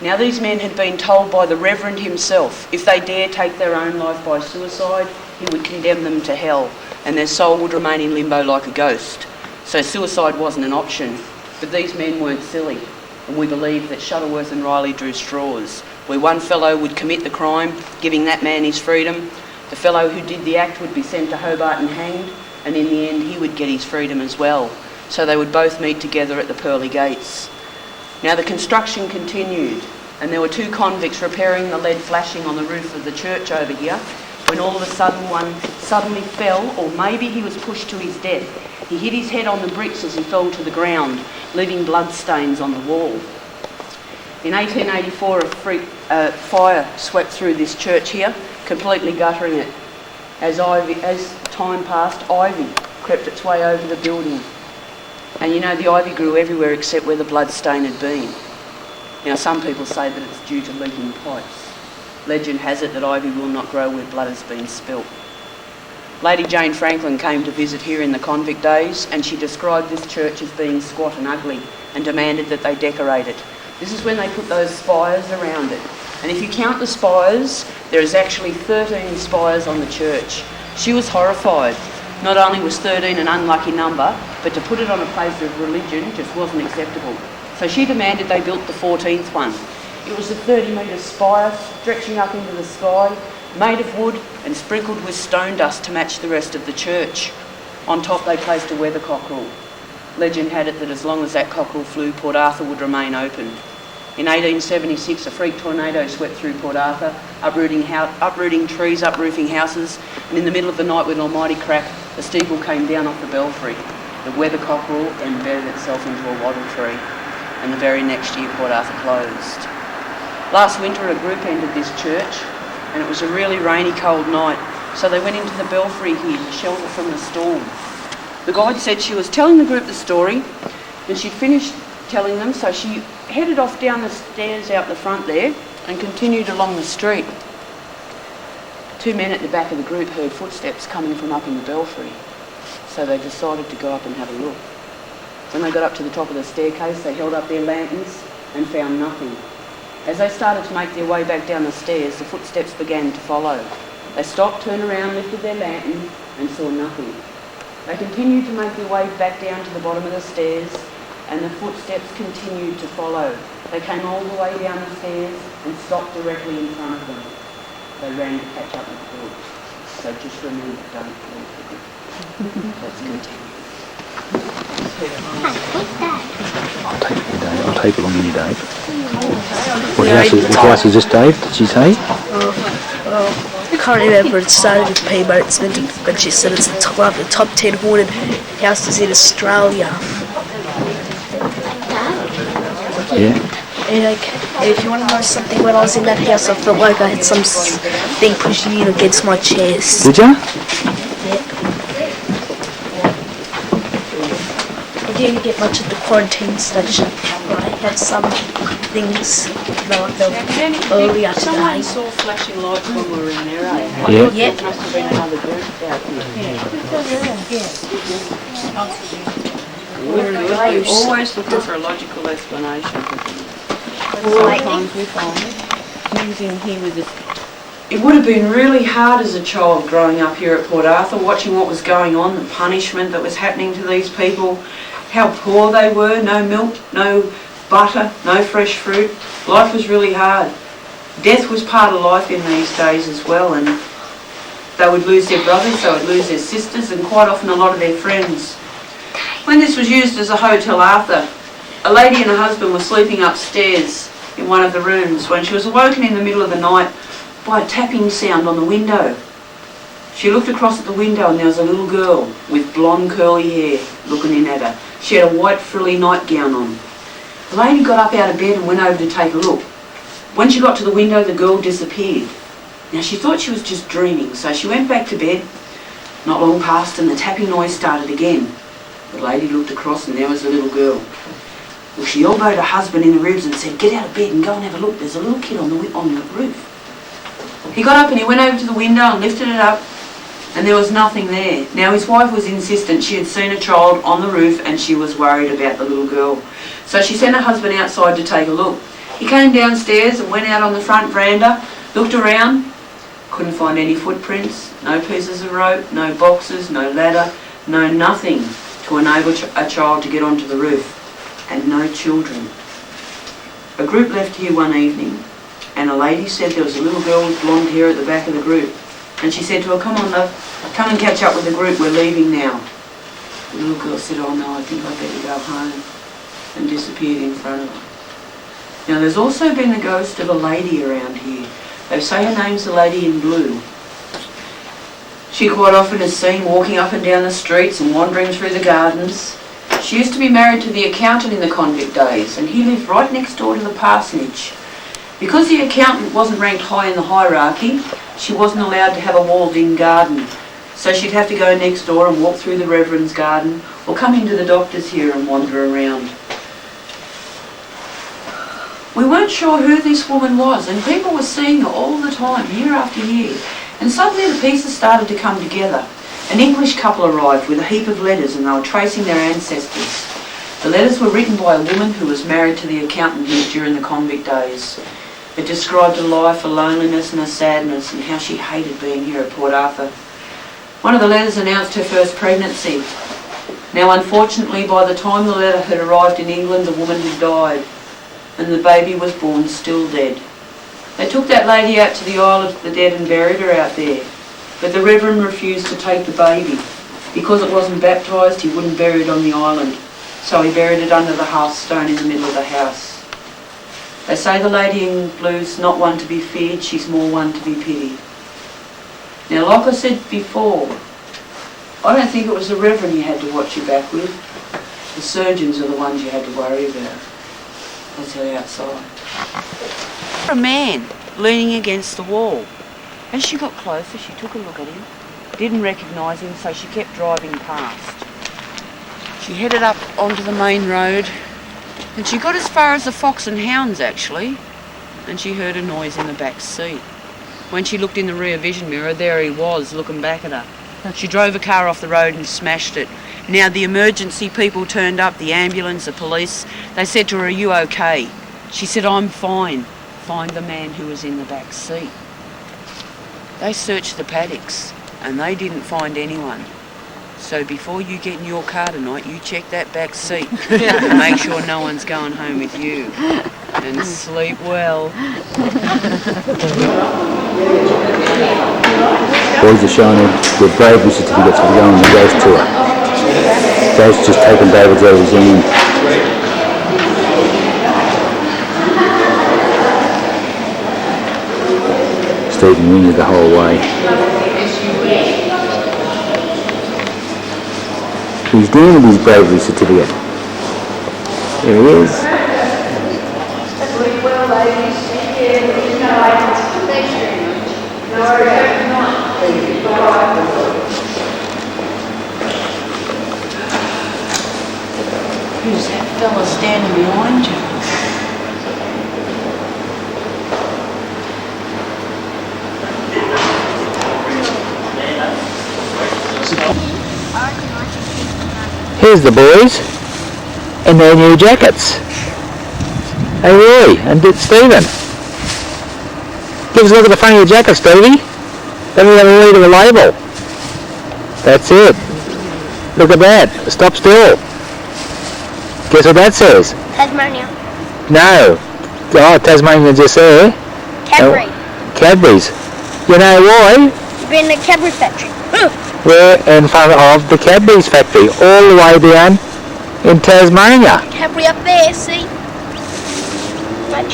G: Now, these men had been told by the Reverend himself, if they dare take their own life by suicide, he would condemn them to hell, and their soul would remain in limbo like a ghost. So suicide wasn't an option, but these men weren't silly, and we believe that Shuttleworth and Riley drew straws, where one fellow would commit the crime, giving that man his freedom. The fellow who did the act would be sent to Hobart and hanged, and in the end he would get his freedom as well. So they would both meet together at the pearly gates. Now, the construction continued, and there were 2 convicts repairing the lead flashing on the roof of the church over here, when all of a sudden one suddenly fell, or maybe he was pushed to his death. He hit his head on the bricks as he fell to the ground, leaving blood stains on the wall. In 1884, a fire swept through this church here, completely guttering it. As time passed, ivy crept its way over the building. And you know, the ivy grew everywhere except where the blood stain had been. Now, some people say that it's due to leaking pipes. Legend has it that ivy will not grow where blood has been spilt. Lady Jane Franklin came to visit here in the convict days, and she described this church as being squat and ugly and demanded that they decorate it. This is when they put those spires around it. And if you count the spires, there is actually 13 spires on the church. She was horrified. Not only was 13 an unlucky number, but to put it on a place of religion just wasn't acceptable. So she demanded they built the 14th one. It was a 30-metre spire stretching up into the sky, made of wood and sprinkled with stone dust to match the rest of the church. On top they placed a weather cockerel. Legend had it that as long as that cockerel flew, Port Arthur would remain open. In 1876, a freak tornado swept through Port Arthur, uprooting trees, uproofing houses, and in the middle of the night with an almighty crack, a steeple came down off the belfry. The weathercock ruled and embedded itself into a wattle tree, and the very next year Port Arthur closed. Last winter a group entered this church, and it was a really rainy, cold night, so they went into the belfry here to shelter from the storm. The guide said she was telling the group the story, and she'd finished telling them, so she headed off down the stairs out the front there and continued along the street. Two men at the back of the group heard footsteps coming from up in the belfry, so they decided to go up and have a look. When they got up to the top of the staircase, they held up their lanterns and found nothing. As they started to make their way back down the stairs, the footsteps began to follow. They stopped, turned around, lifted their lantern and saw nothing. They continued to make their way back down to the bottom of the stairs, and the footsteps continued to follow. They came all the way down the stairs and stopped directly in front of them. They ran to catch up with the group. So just remember, don't fall for it. Let's continue.
E: I'll take it along with you, Dave. What house is this, Dave? Did she say?
F: I can't remember. It started with P, but she said it's the top 10 haunted houses in Australia.
E: Yeah.
F: And if you want to know something, when I was in that house, I felt like I had something pushing in against my chest.
E: Did you?
F: Yeah. I didn't get much at the quarantine station. I had some things earlier today.
G: Someone saw flashing lights when we were in there, eh?
E: Yeah.
F: Yep.
G: Must have been another group out here. We're always looking for a logical explanation. Sometimes we find using here with it. It would have been really hard as a child growing up here at Port Arthur, watching what was going on, the punishment that was happening to these people, how poor they were, no milk, no butter, no fresh fruit. Life was really hard. Death was part of life in these days as well, and they would lose their brothers, they would lose their sisters, and quite often a lot of their friends. When this was used as a Hotel Arthur, a lady and her husband were sleeping upstairs in one of the rooms when she was awoken in the middle of the night by a tapping sound on the window. She looked across at the window and there was a little girl with blonde curly hair looking in at her. She had a white frilly nightgown on. The lady got up out of bed and went over to take a look. When she got to the window, the girl disappeared. Now she thought she was just dreaming, so she went back to bed. Not long passed and the tapping noise started again. The lady looked across and there was the little girl. Well, she elbowed her husband in the ribs and said, "Get out of bed and go and have a look. There's a little kid on the roof." He got up and he went over to the window and lifted it up, and there was nothing there. Now his wife was insistent. She had seen a child on the roof and she was worried about the little girl. So she sent her husband outside to take a look. He came downstairs and went out on the front veranda, looked around, couldn't find any footprints, no pieces of rope, no boxes, no ladder, no nothing to enable a child to get onto the roof, and no children. A group left here one evening, and a lady said there was a little girl with blonde hair at the back of the group, and she said to her, "Come on love, come and catch up with the group, we're leaving now." The little girl said, "Oh no, I think I'd better go home," and disappeared in front of her. Now there's also been the ghost of a lady around here. They say her name's the Lady in Blue. She quite often is seen walking up and down the streets and wandering through the gardens. She used to be married to the accountant in the convict days, and he lived right next door to the parsonage. Because the accountant wasn't ranked high in the hierarchy, she wasn't allowed to have a walled-in garden. So she'd have to go next door and walk through the Reverend's garden, or come into the doctor's here and wander around. We weren't sure who this woman was, and people were seeing her all the time, year after year. And suddenly the pieces started to come together. An English couple arrived with a heap of letters, and they were tracing their ancestors. The letters were written by a woman who was married to the accountant during the convict days. It described a life, a loneliness and a sadness, and how she hated being here at Port Arthur. One of the letters announced her first pregnancy. Now unfortunately, by the time the letter had arrived in England, the woman had died, and the baby was born still dead. They took that lady out to the Isle of the Dead and buried her out there, but the Reverend refused to take the baby. Because it wasn't baptised, he wouldn't bury it on the island, so he buried it under the hearthstone in the middle of the house. They say the lady in blue's not one to be feared, she's more one to be pitied. Now, like I said before, I don't think it was the Reverend you had to watch your back with. The surgeons are the ones you had to worry about. That's the outside. A man leaning against the wall. As she got closer, she took a look at him, didn't recognise him, so she kept driving past. She headed up onto the main road, and she got as far as the Fox and Hounds, actually, and she heard a noise in the back seat. When she looked in the rear vision mirror, there he was, looking back at her. She drove a car off the road and smashed it. Now, the emergency people turned up, the ambulance, the police. They said to her, "Are you okay?" She said, "I'm fine." Find the man who was in the back seat. They searched the paddocks, and they didn't find anyone. So before you get in your car tonight, you check that back seat and make sure no one's going home with you. And sleep well.
E: Boys are showing their bravery certificates for going on the ghost tour. Joe's just taken David's out of his hand. Stephen wins the whole way. He's down with his bravery certificate. There he is.
G: Who's that fella standing behind you?
E: Here's the boys in their new jackets. Hey Roy and Stephen. Give us a look at the front of your jacket, Stevie. Let me have a read of the label. That's it. Look at that. Stop still. Guess what that says?
B: Tasmania.
E: No. Oh, Tasmania just there.
B: Cadbury.
E: Cadbury's. You know why?
B: You've been in the Cadbury factory.
E: We're in front of the Cadbury's factory, all the way down in Tasmania.
B: Cadbury up there, see?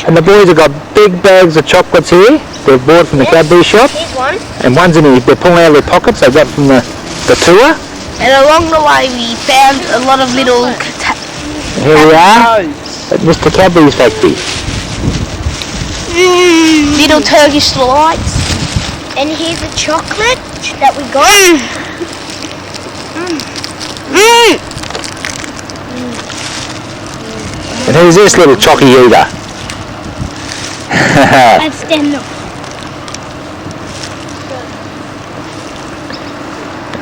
E: And the boys have got big bags of chocolates here. They've bought from the Cadbury shop.
B: Here's one.
E: And one's in they're pulling out of their pockets they got from the tour.
B: And along the way we found a lot of little
E: Here we are at Mr. Cadbury's factory.
B: little Turkish delights. And here's the chocolate that we got.
E: And who's this little chocky eater?
B: That's Daniel.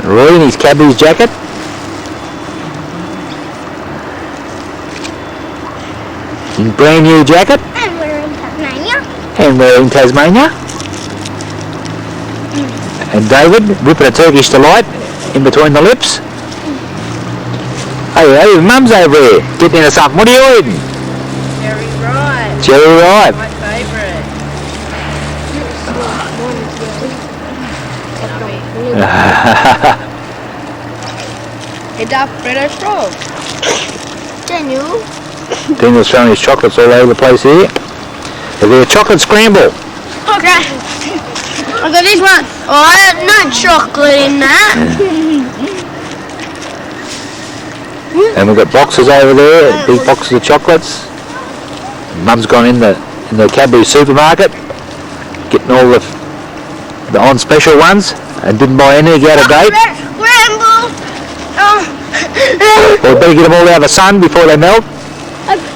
E: Roy in his Cadbury's jacket. His brand new jacket.
B: And we're in Tasmania.
E: And we're in Tasmania. And David whipping a Turkish delight in between the lips. Hey, Mum's over here getting into something. What are you eating?
G: Cherry ripe.
E: Cherry ripe.
G: My favourite.
B: Hey, Doc, British frog. Daniel.
E: Daniel's throwing his chocolates all over the place here. There'll be a chocolate scramble.
B: Okay. I got this one. Oh, there's no chocolate in that.
E: And we've got boxes over there, big boxes of chocolates. Mum's gone in the Cadbury supermarket, getting all the on special ones, and didn't buy any out of date.
B: Scramble.
E: Well, we better get them all out of the sun before they melt.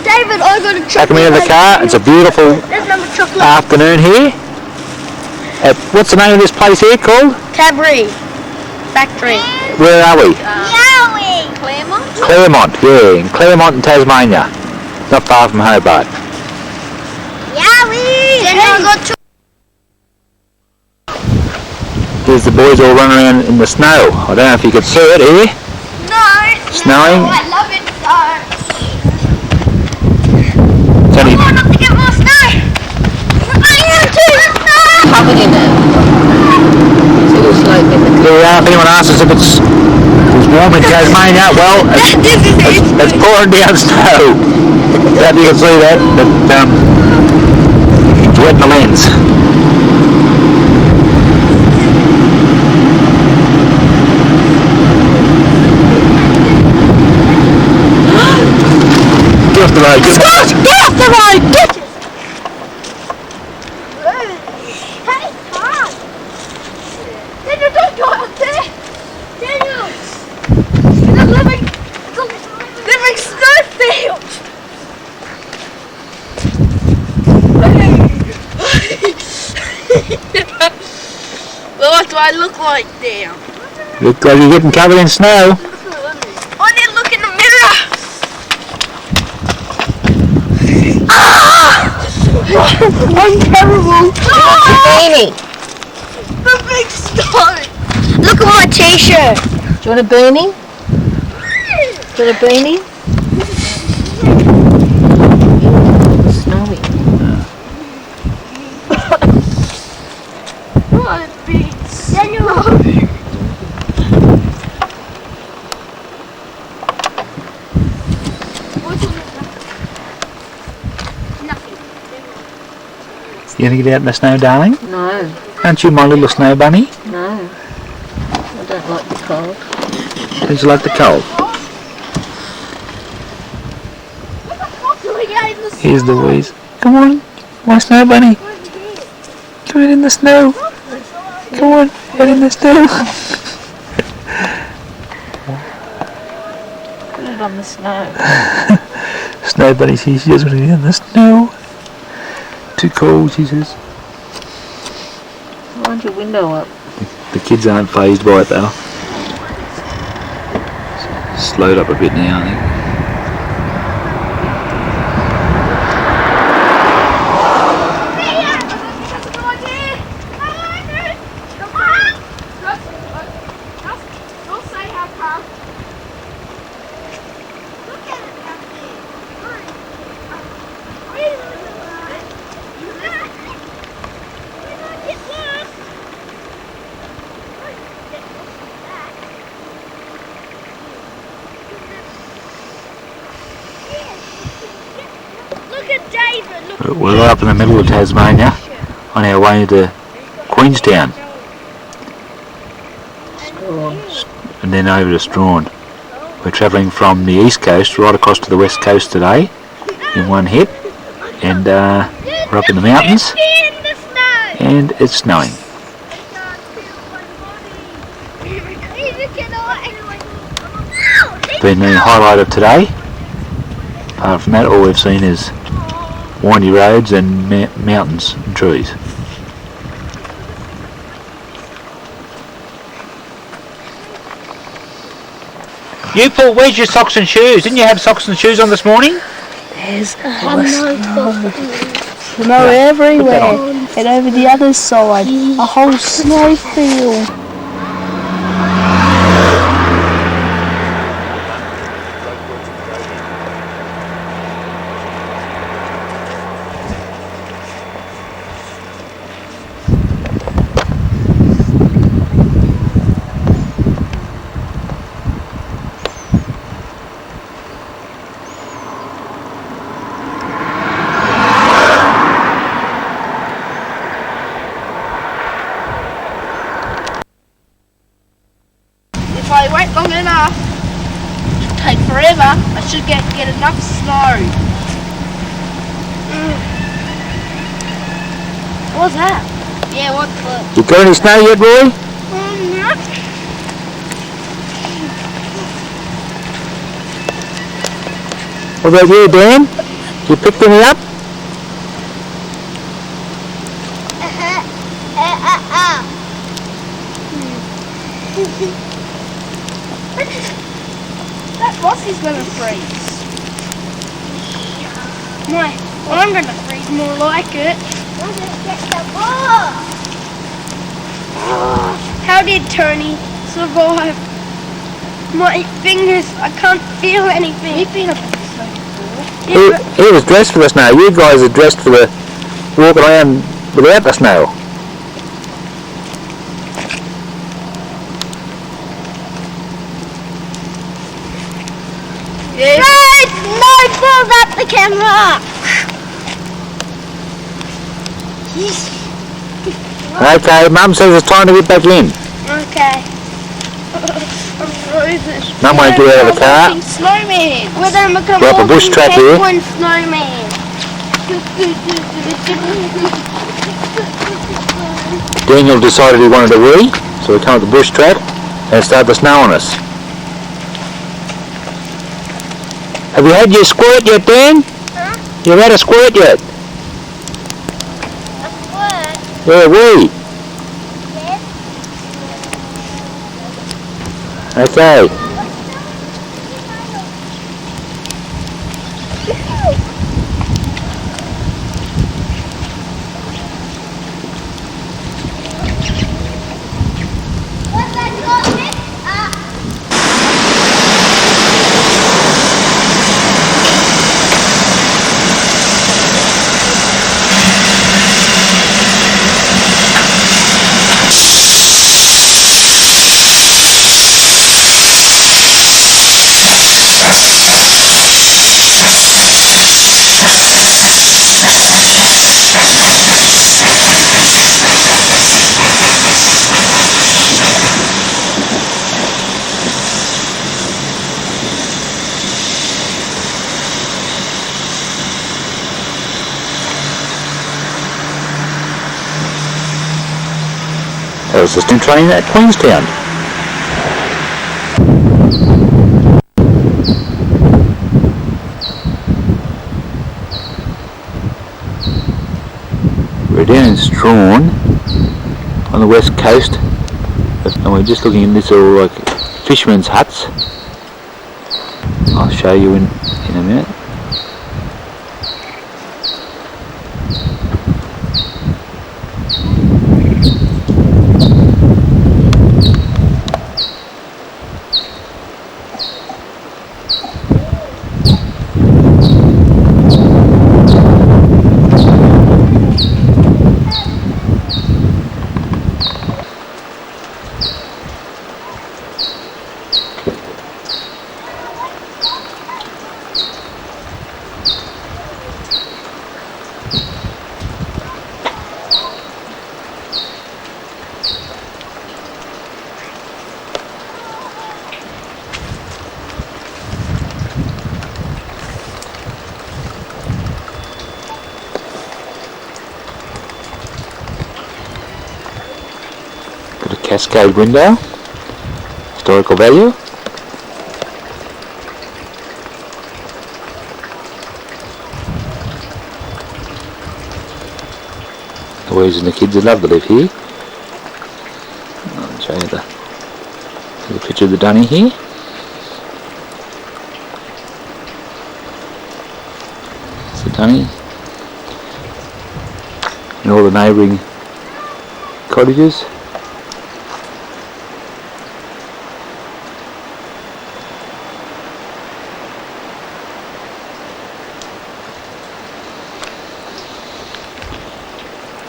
B: David, I got a chocolate.
E: Back them into the car. It's a beautiful
B: There's number chocolate.
E: afternoon here. What's the name of this place here called?
B: Cadbury factory.
E: Where are we?
B: Yowie. Claremont.
E: Claremont, yeah, in Claremont in Tasmania. Not far from Hobart.
B: Yowie. Then I got chocolate.
E: Here's the boys all running around in the snow. I don't know if you could see it here.
B: No.
E: Snowing.
B: No, I love it so.
E: It's only
B: I want to get more snow. I am too.
D: Covered in it. So you'll slope in the
E: Here we are. If anyone asks us if it's warm in Tasmania, well, it's pouring down snow. Glad you can see that. But It's wetting the lens. Get off the road, get off the road!
B: Get off the road! Get
F: Hey, Tom! Daniel, don't go out there! Daniel! Living snowfield! What do I look like now?
E: Look like you're getting covered in snow.
F: I need to look in the mirror!
B: I'm terrible. Beanie.
F: The big snow!
B: Look at my t-shirt.
D: Do you want a beanie? Do you want a beanie? Snowy.
F: What a big snow!
E: You gonna get out in the snow, darling?
D: No,
E: Aren't you my little snow bunny?
D: no. I don't like the cold.
E: Don't you like the cold? Here's the wheeze. Come on, my snow bunny. Come out in the snow. Come on, out in the snow.
D: Put it on the snow.
E: Snow bunny's here. She doesn't want to get in the snow. Too cold, she says.
D: Wind your window up.
E: The kids aren't fazed by it though. Slowed up a bit now, I think. We're right up in the middle of Tasmania on our way to Queenstown and then over to Strawn. We're travelling from the east coast right across to the west coast today in one hit, and we're up in the mountains and it's snowing. Been the highlight of today. Apart from that, all we've seen is windy roads and mountains and trees. You Paul, where's your socks and shoes? Didn't you have socks and shoes on this morning?
D: There's snow everywhere and over the other side, a whole snowfield.
F: If I wait long enough, it'll take forever. I should get enough snow. What's that? Yeah, what's that?
E: You got any snow yet, Roy?
F: No.
E: What about you, Dan? You picked any up?
F: That Rossi's gonna freeze. No, I'm gonna freeze more like it. I'm gonna get the ball. How did Tony survive? My fingers, I can't feel anything. We've been up in the snow before.
E: He was dressed for the snow. You guys are dressed for the walk around without the snow.
F: Yes.
B: No, filled up the camera.
E: Okay, Mum says it's time to get back in.
B: Okay.
E: Mum won't get out of the car.
F: Snowman.
B: We're gonna become
E: We're up a bush track here.
B: one snowman.
E: Daniel decided he wanted to wee, so we come up the bush track and it started to snow on us. Have you had your squirt yet, Dan?
B: Huh?
E: You had a squirt yet?
B: A squirt?
E: Yeah, wee.
B: Yes.
E: Okay. That was the steam train at Queenstown. We're down in Strawn on the west coast and we're just looking at this all like fishermen's huts. I'll show you in a minute. Got a cascade window, historical value. The boys and the kids would love to live here. I'll show you the picture of the dunny here. It's the dunny. And all the neighbouring cottages.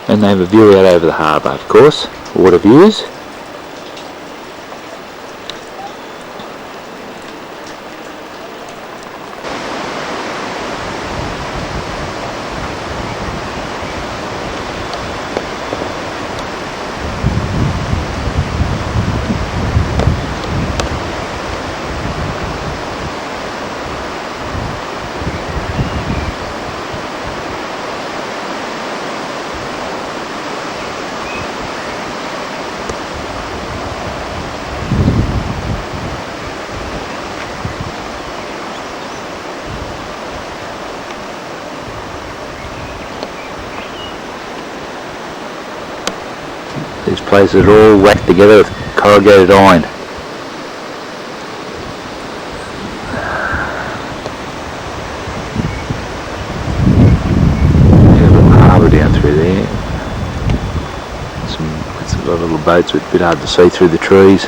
E: And they have a view out over the harbour, of course, water views. These places are all whacked together with corrugated iron. There's a little harbour down through there. It's a lot of little boats, but a bit hard to see through the trees.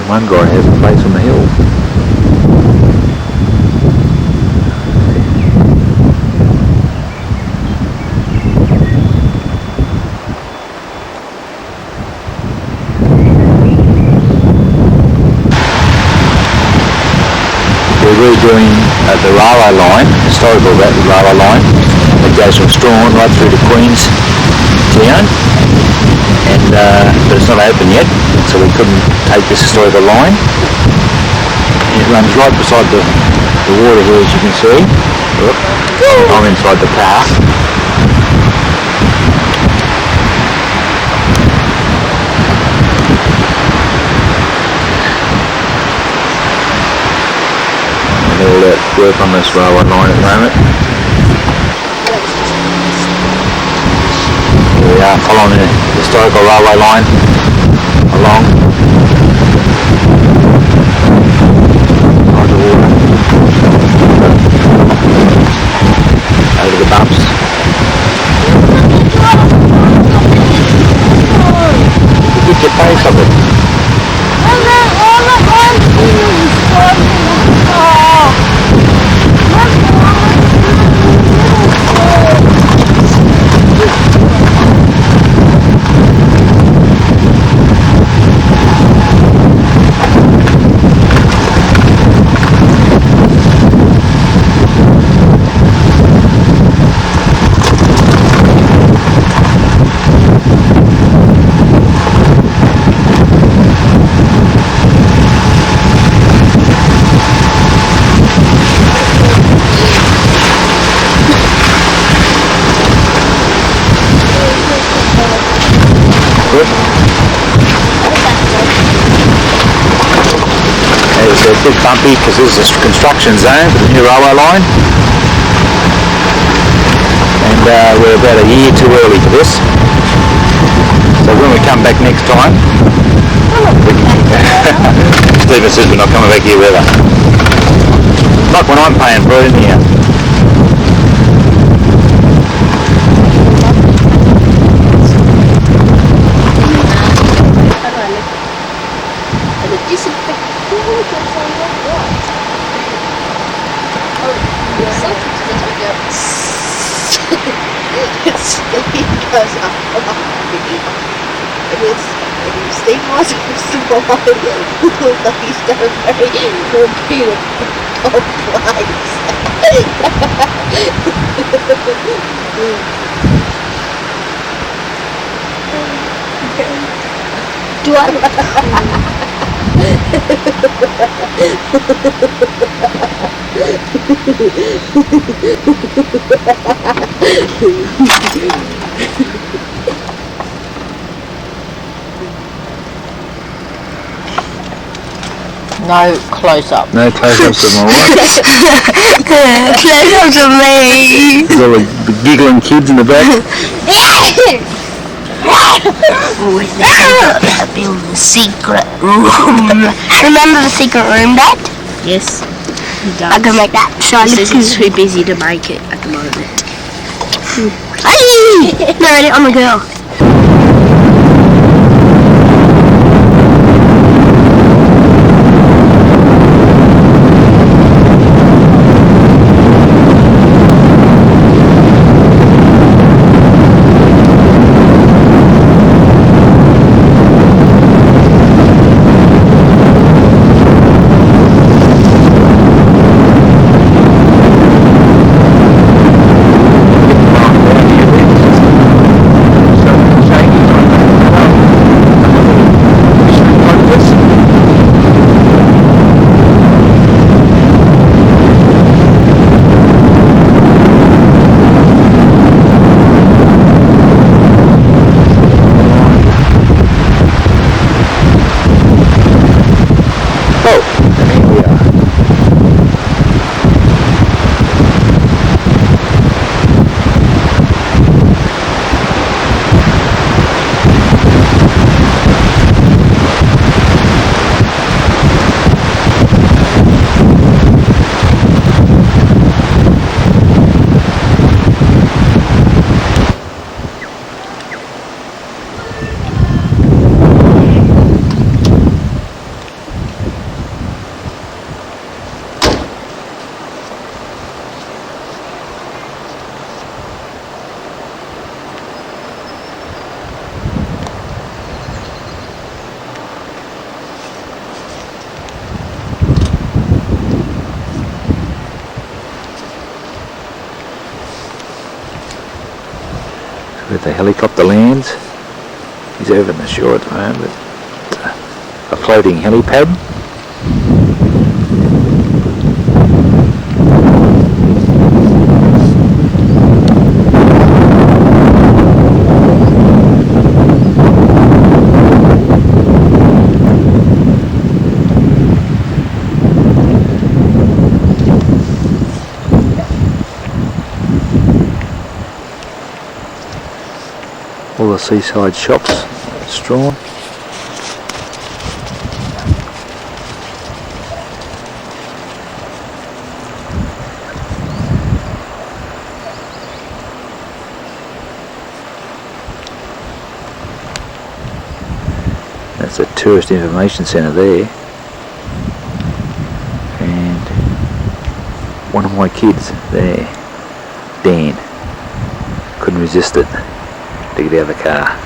E: One guy has a place on the hill. redoing the railway line, historical railway line, that goes from Strawn right through to Queen's Town, and but it's not open yet, so we couldn't take this historical line. It runs right beside the water here, as you can see. I'm inside the car. And all that work on this railway line at the moment. Here we are following the historical railway line along. Over the bumps. Get your face of it. It's a bit bumpy because this is a construction zone for the new railway line, and we're about a year too early for this. So when we come back next time, Stephen says we're not coming back here ever. Not when I'm paying for it in here.
F: Steve was first of all, like he's got a very repeated place. Do I?
D: No close-up.
E: No close-ups of my wife.
B: Close-ups of me.
E: There's all the giggling kids in the back.
B: Build the secret room. Remember the secret room, Dad?
F: Yes, he does.
B: I can make that. So
F: He says he's too busy to make it at the moment.
B: Hey! No, I'm a girl.
E: Shaking where the helicopter lands. He's over in the shore at the moment. A floating helipad. All the seaside shops strawn. That's a tourist information centre there. And one of my kids there, Dan, couldn't resist it to get out of the car.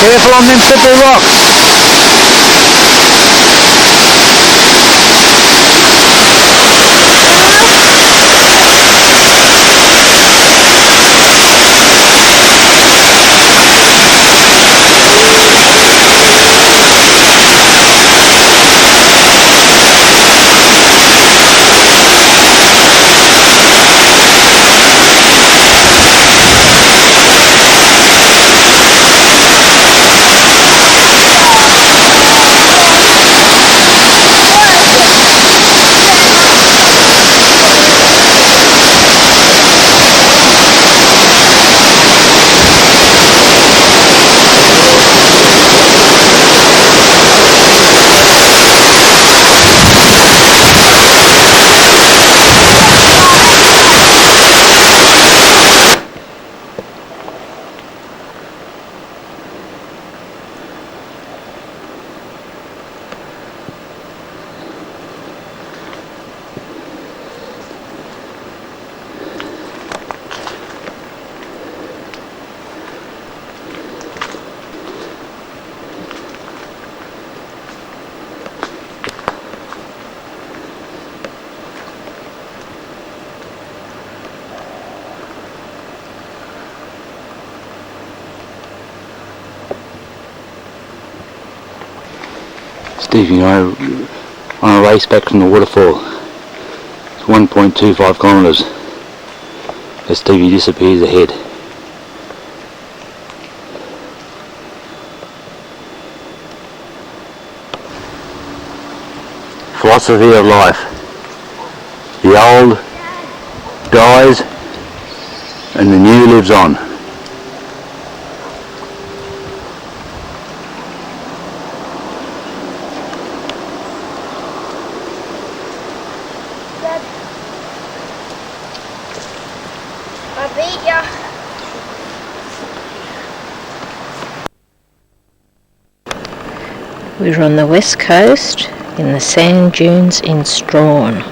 C: Careful on them slippery rocks. Stevie and I on a race back from the waterfall. It's 1.25 kilometres as Stevie disappears ahead. Philosophy of life. The old dies and the new lives on.
B: I beat ya.
D: We're on the west coast in the sand dunes in Strawn.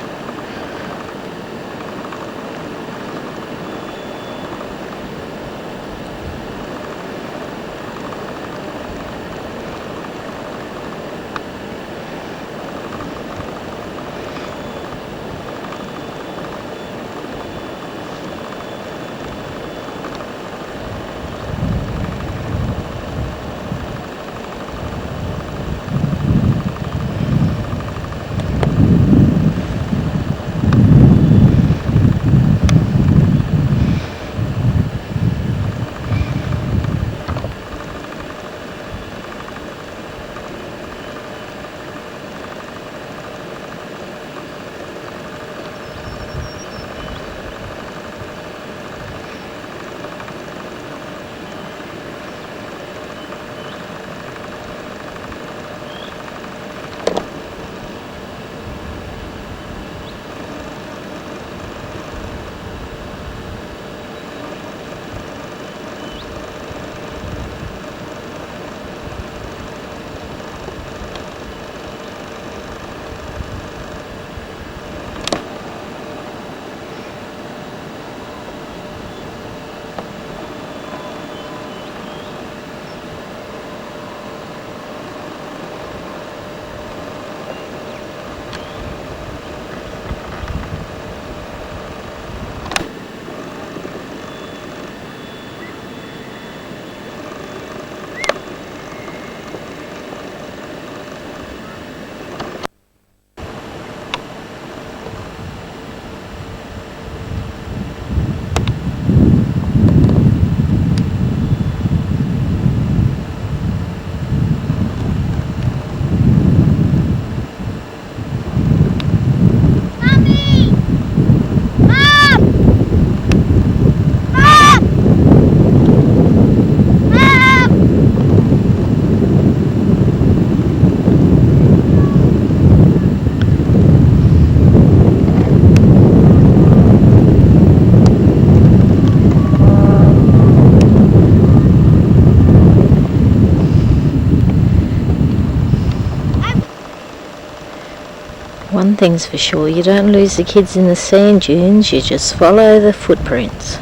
D: One thing's for sure, you don't lose the kids in the sand dunes, you just follow the footprints.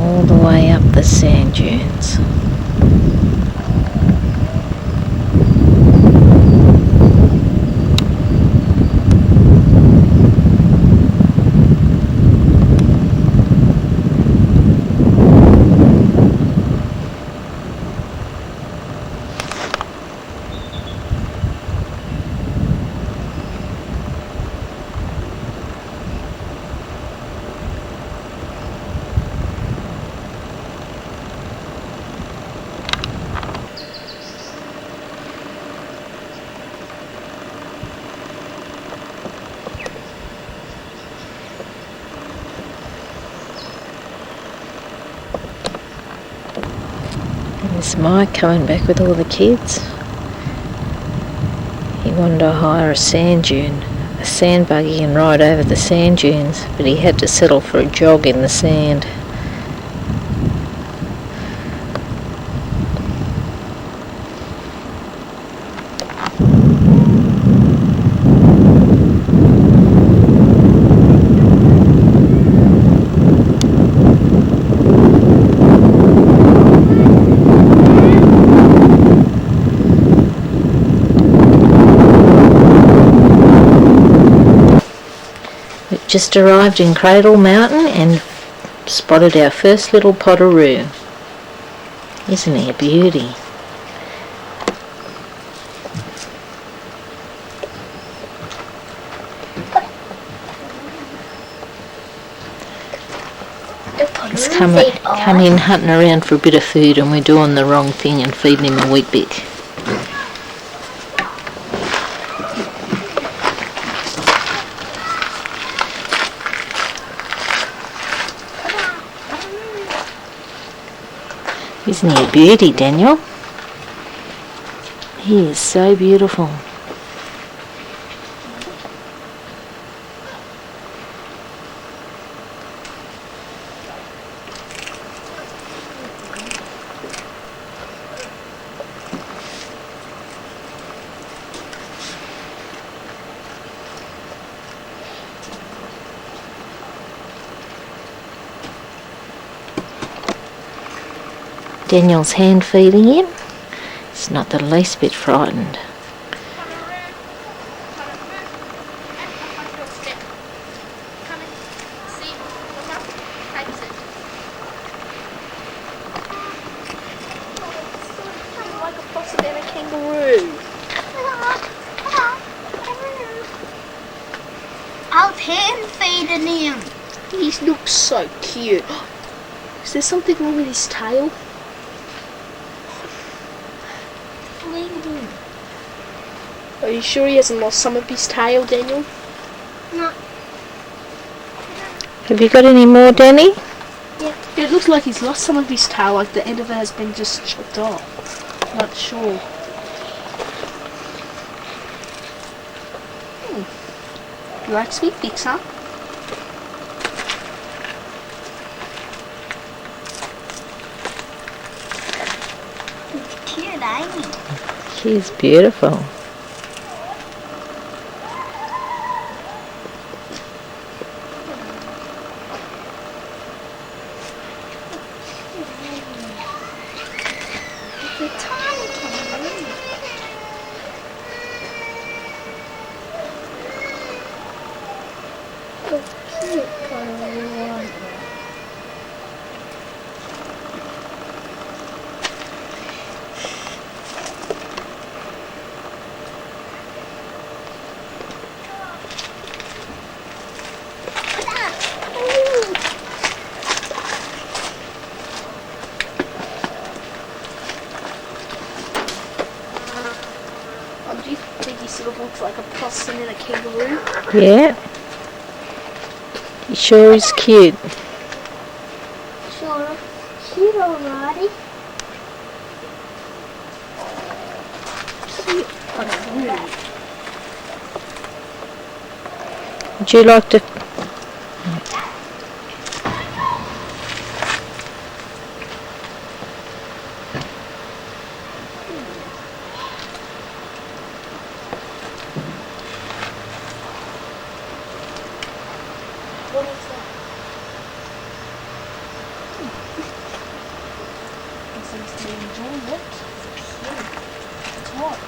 D: all the way up the sand dunes. There's Mike coming back with all the kids. He wanted to hire a sand dune, a sand buggy, and ride over the sand dunes, but he had to settle for a jog in the sand. Just arrived in Cradle Mountain and spotted our first little potteroo. Isn't he a beauty? He's come in hunting around for a bit of food, and we're doing the wrong thing and feeding him a Weet-Bix. Isn't he a beauty, Daniel? He is so beautiful. Daniel's hand feeding him. He's not the least bit frightened.
F: Like a possum and a kangaroo.
B: I was hand feeding him.
F: He looks so cute. Is there something wrong with his tail? Are you sure he hasn't lost some of his tail, Daniel?
B: No.
D: Have you got any more, Danny?
F: Yeah. It looks like he's lost some of his tail, like the end of it has been just chopped off. Not sure. You like Weet-Bix, huh?
B: Cute, ain't he?
D: She's beautiful.
B: It's a tiny kangaroo. So cute, kangaroo.
F: Do you think he sort of looks like a possum and a kangaroo?
D: Yeah. He sure is cute.
B: Sure, cute alrighty.
F: Cute kangaroo.
D: Would you like to...
B: What is that?
F: Seems to be enjoying it. It's hot.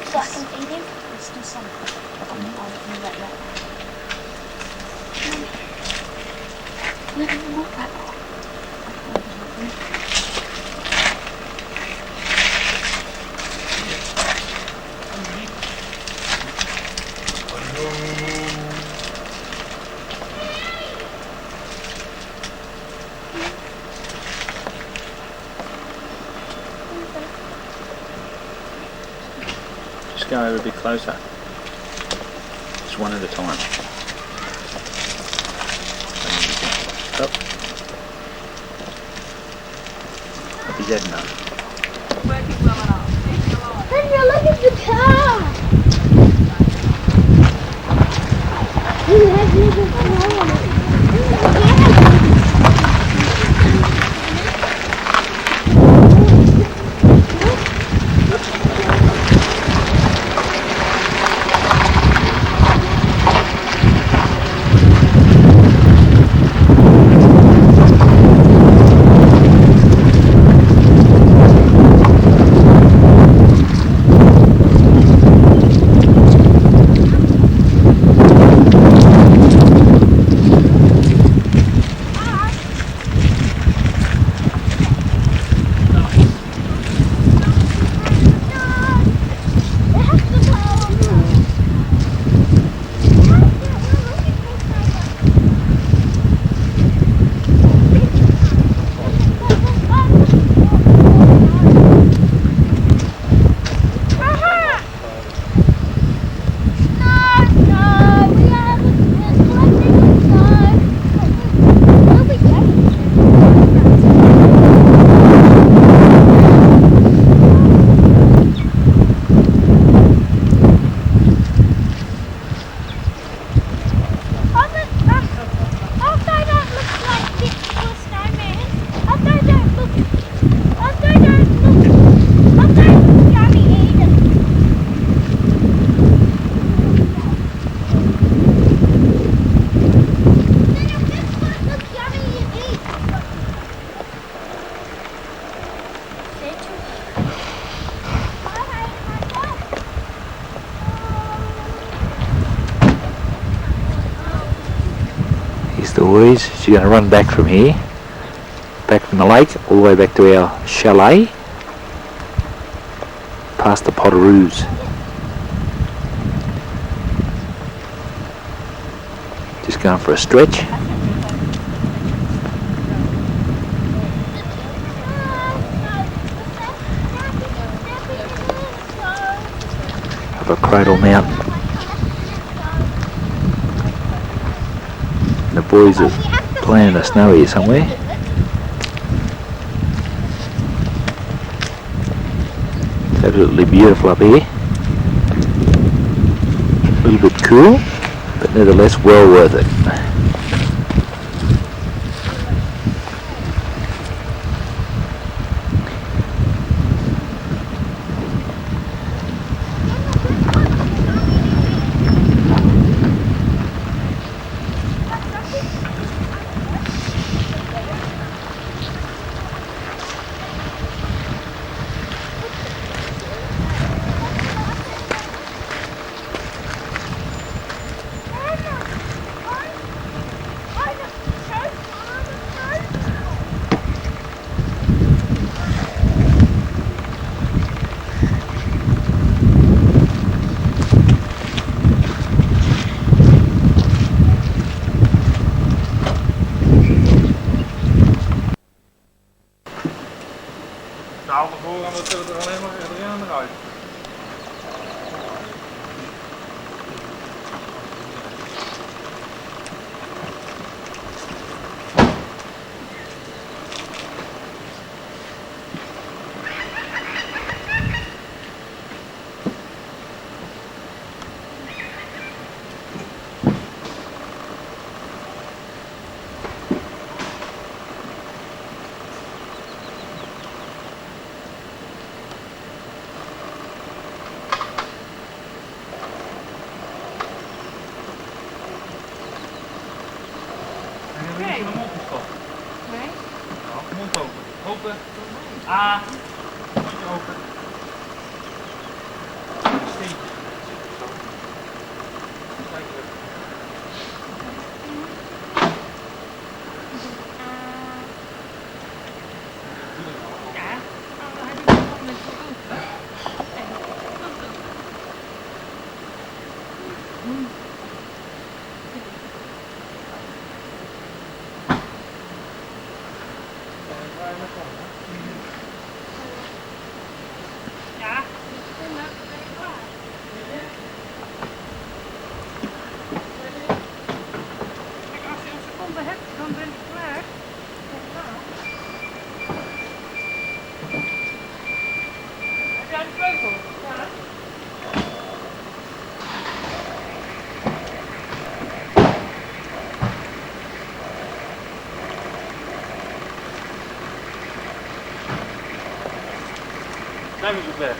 F: So I can feed him? Let's do something. I'll do like that. Let him walk back.
E: Just go over a bit closer. Just one at a time. Up. Up his head enough.
B: Daniel, look at the car! You have little car.
E: Louise, she's going to run back from here, back from the lake, all the way back to our chalet, past the Potoroos. Just going for a stretch. Up a Cradle Mountain. The boys are playing in the snow here somewhere. It's absolutely beautiful up here. A little bit cool, but nevertheless well worth it. Open. Ah. Open. Zijn we zover?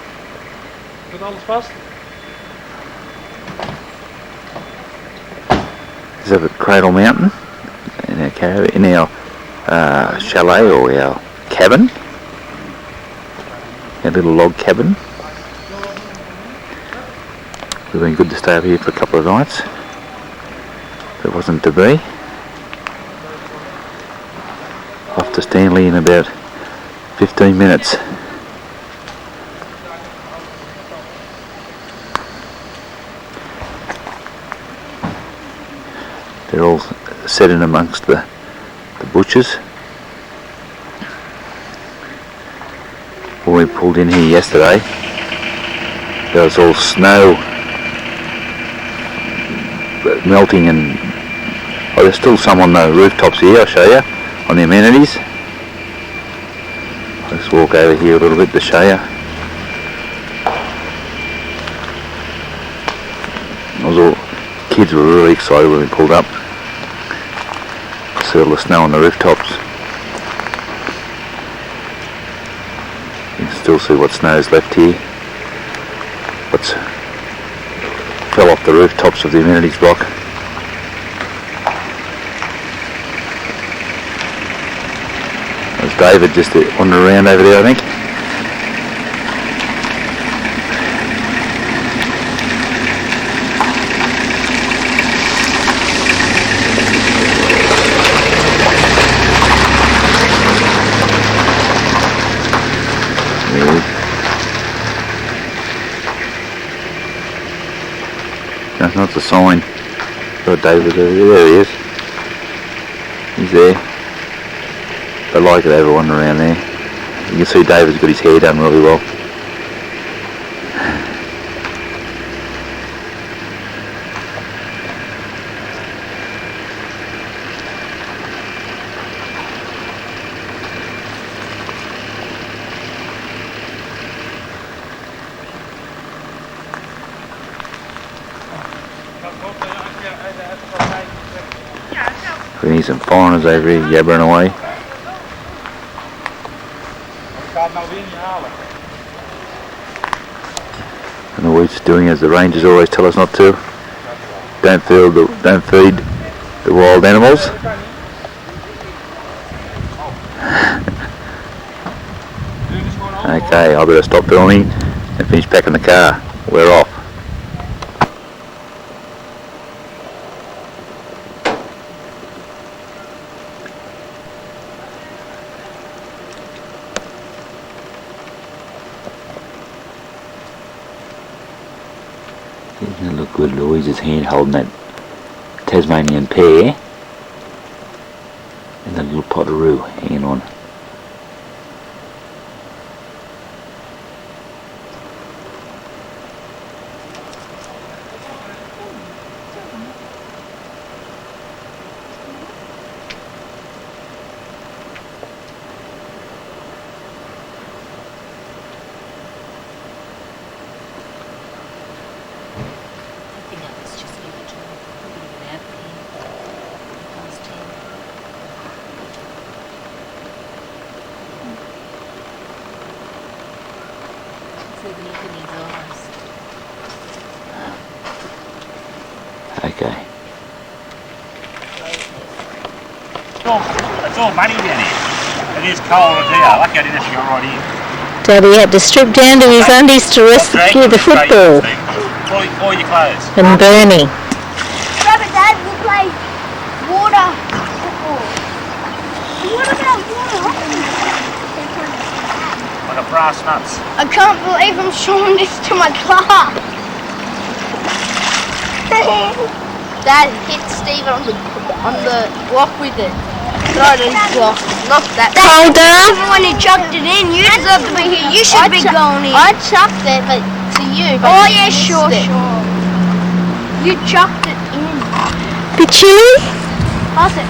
E: Zit alles vast?
C: Is up at Cradle Mountain in our chalet or our cabin, our little log cabin. We've been good to stay up here for a couple of nights. It wasn't to be. Off to Stanley in about 15 minutes. They're all set in amongst the bushes. When we pulled in here yesterday, there was all snow melting, and there's still some on the rooftops here. I'll show you on the amenities. I'll just walk over here a little bit to show you. Kids were really excited when we pulled up. See all the snow on the rooftops. You can still see what snow's left here. What's fell off the rooftops of the amenities block. There's David just wandering around over there, I think. That's not the sign. Oh, David, there he is. He's there. They like it, everyone around there. You can see David's got his hair done really well. We need some foreigners over here yabbering away. And all we're doing as the rangers always tell us not to. Don't feed the wild animals. Okay, I better stop filming and finish packing the car. We're off. Doesn't it look good? Louise's hand holding that Tasmanian pear and the little potteroo hanging on. Okay.
E: It's all muddy down here. is cold, I tell you. Lucky I didn't have to go right in.
D: Daddy had to strip down to his undies to rescue the football.
E: All your clothes.
D: And Bernie.
B: Rabbit, Dad, we'll play water football. What about water?
E: Like a brass nuts.
B: I can't believe I'm showing this to my class.
F: Dad hit Steve on the block with it. Not his block, not that.
B: Colder. Even when you chucked it in, you deserve to be here. You should be going in.
F: I chucked it, but to you. But
B: Oh
F: you
B: yeah,
F: missed
B: sure. You chucked it in.
D: Bit chilly?
B: Pass it.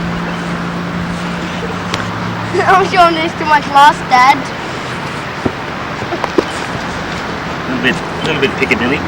B: I'm showing this to my class, Dad.
E: A little bit Piccadilly.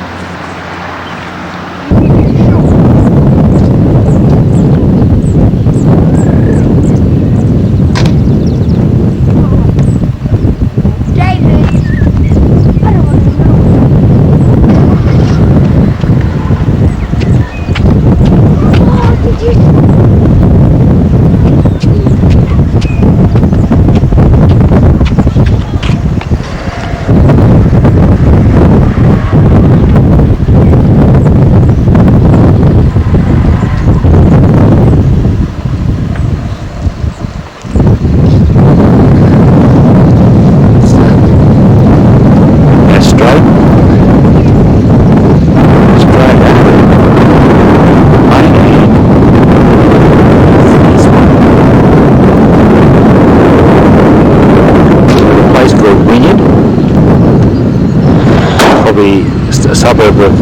E: A suburb of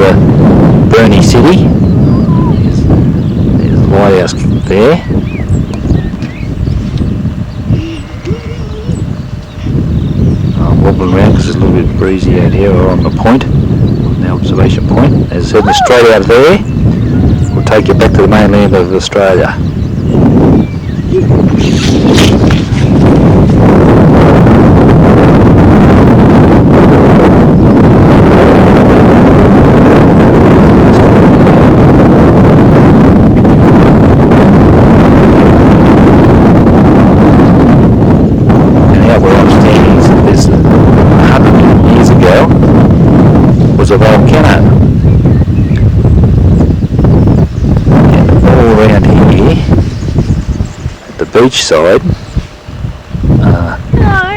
E: Burnie City. There's the lighthouse there. I'm wobbling around because it's a little bit breezy out here or on the point, on the observation point. As I said, straight out of there, we'll take you back to the mainland of Australia. A volcano. And all around here, at the beach side,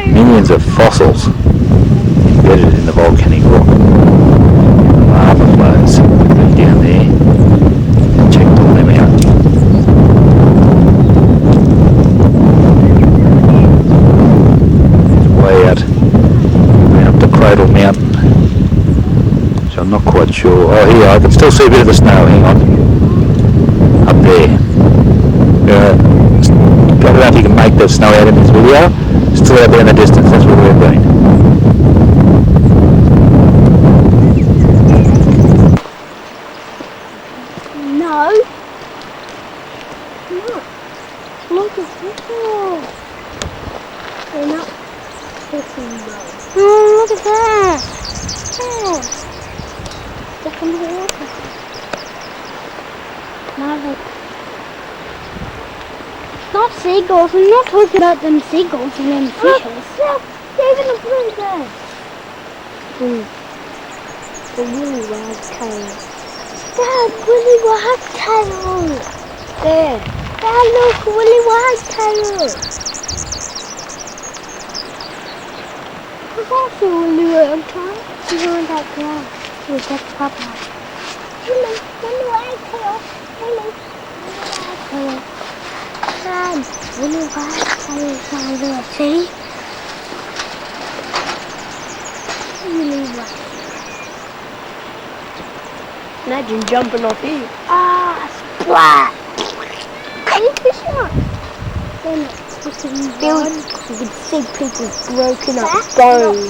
E: millions of fossils embedded in the volcanic rock. Lava flows down there. Checked all them out. It's way out, way up to Cradle Mountain. I'm not quite sure. Oh, here, I can still see a bit of the snow. Hang on. Up there. I don't know if you can make the snow out in this video. Still out there in the distance. That's where we've been.
B: No. Look at this. They're not kissing though. Oh, look at that. Oh. Look in the water. Not seagulls. I'm not talking about them seagulls and them fishes. Look, even the blue there. The woolly wagtail. Dad, woolly wagtail. There. Dad, look, woolly wagtail. There's also a woolly wagtail. He's on that grass. We'll get Papa. Hello, woolly wagtail. Hello, woolly wagtail. Dad, woolly wagtail is down there, see? Woolly wagtail. Imagine jumping off here. Ah, splat! Can you fish on? Then you can see people's broken up bones.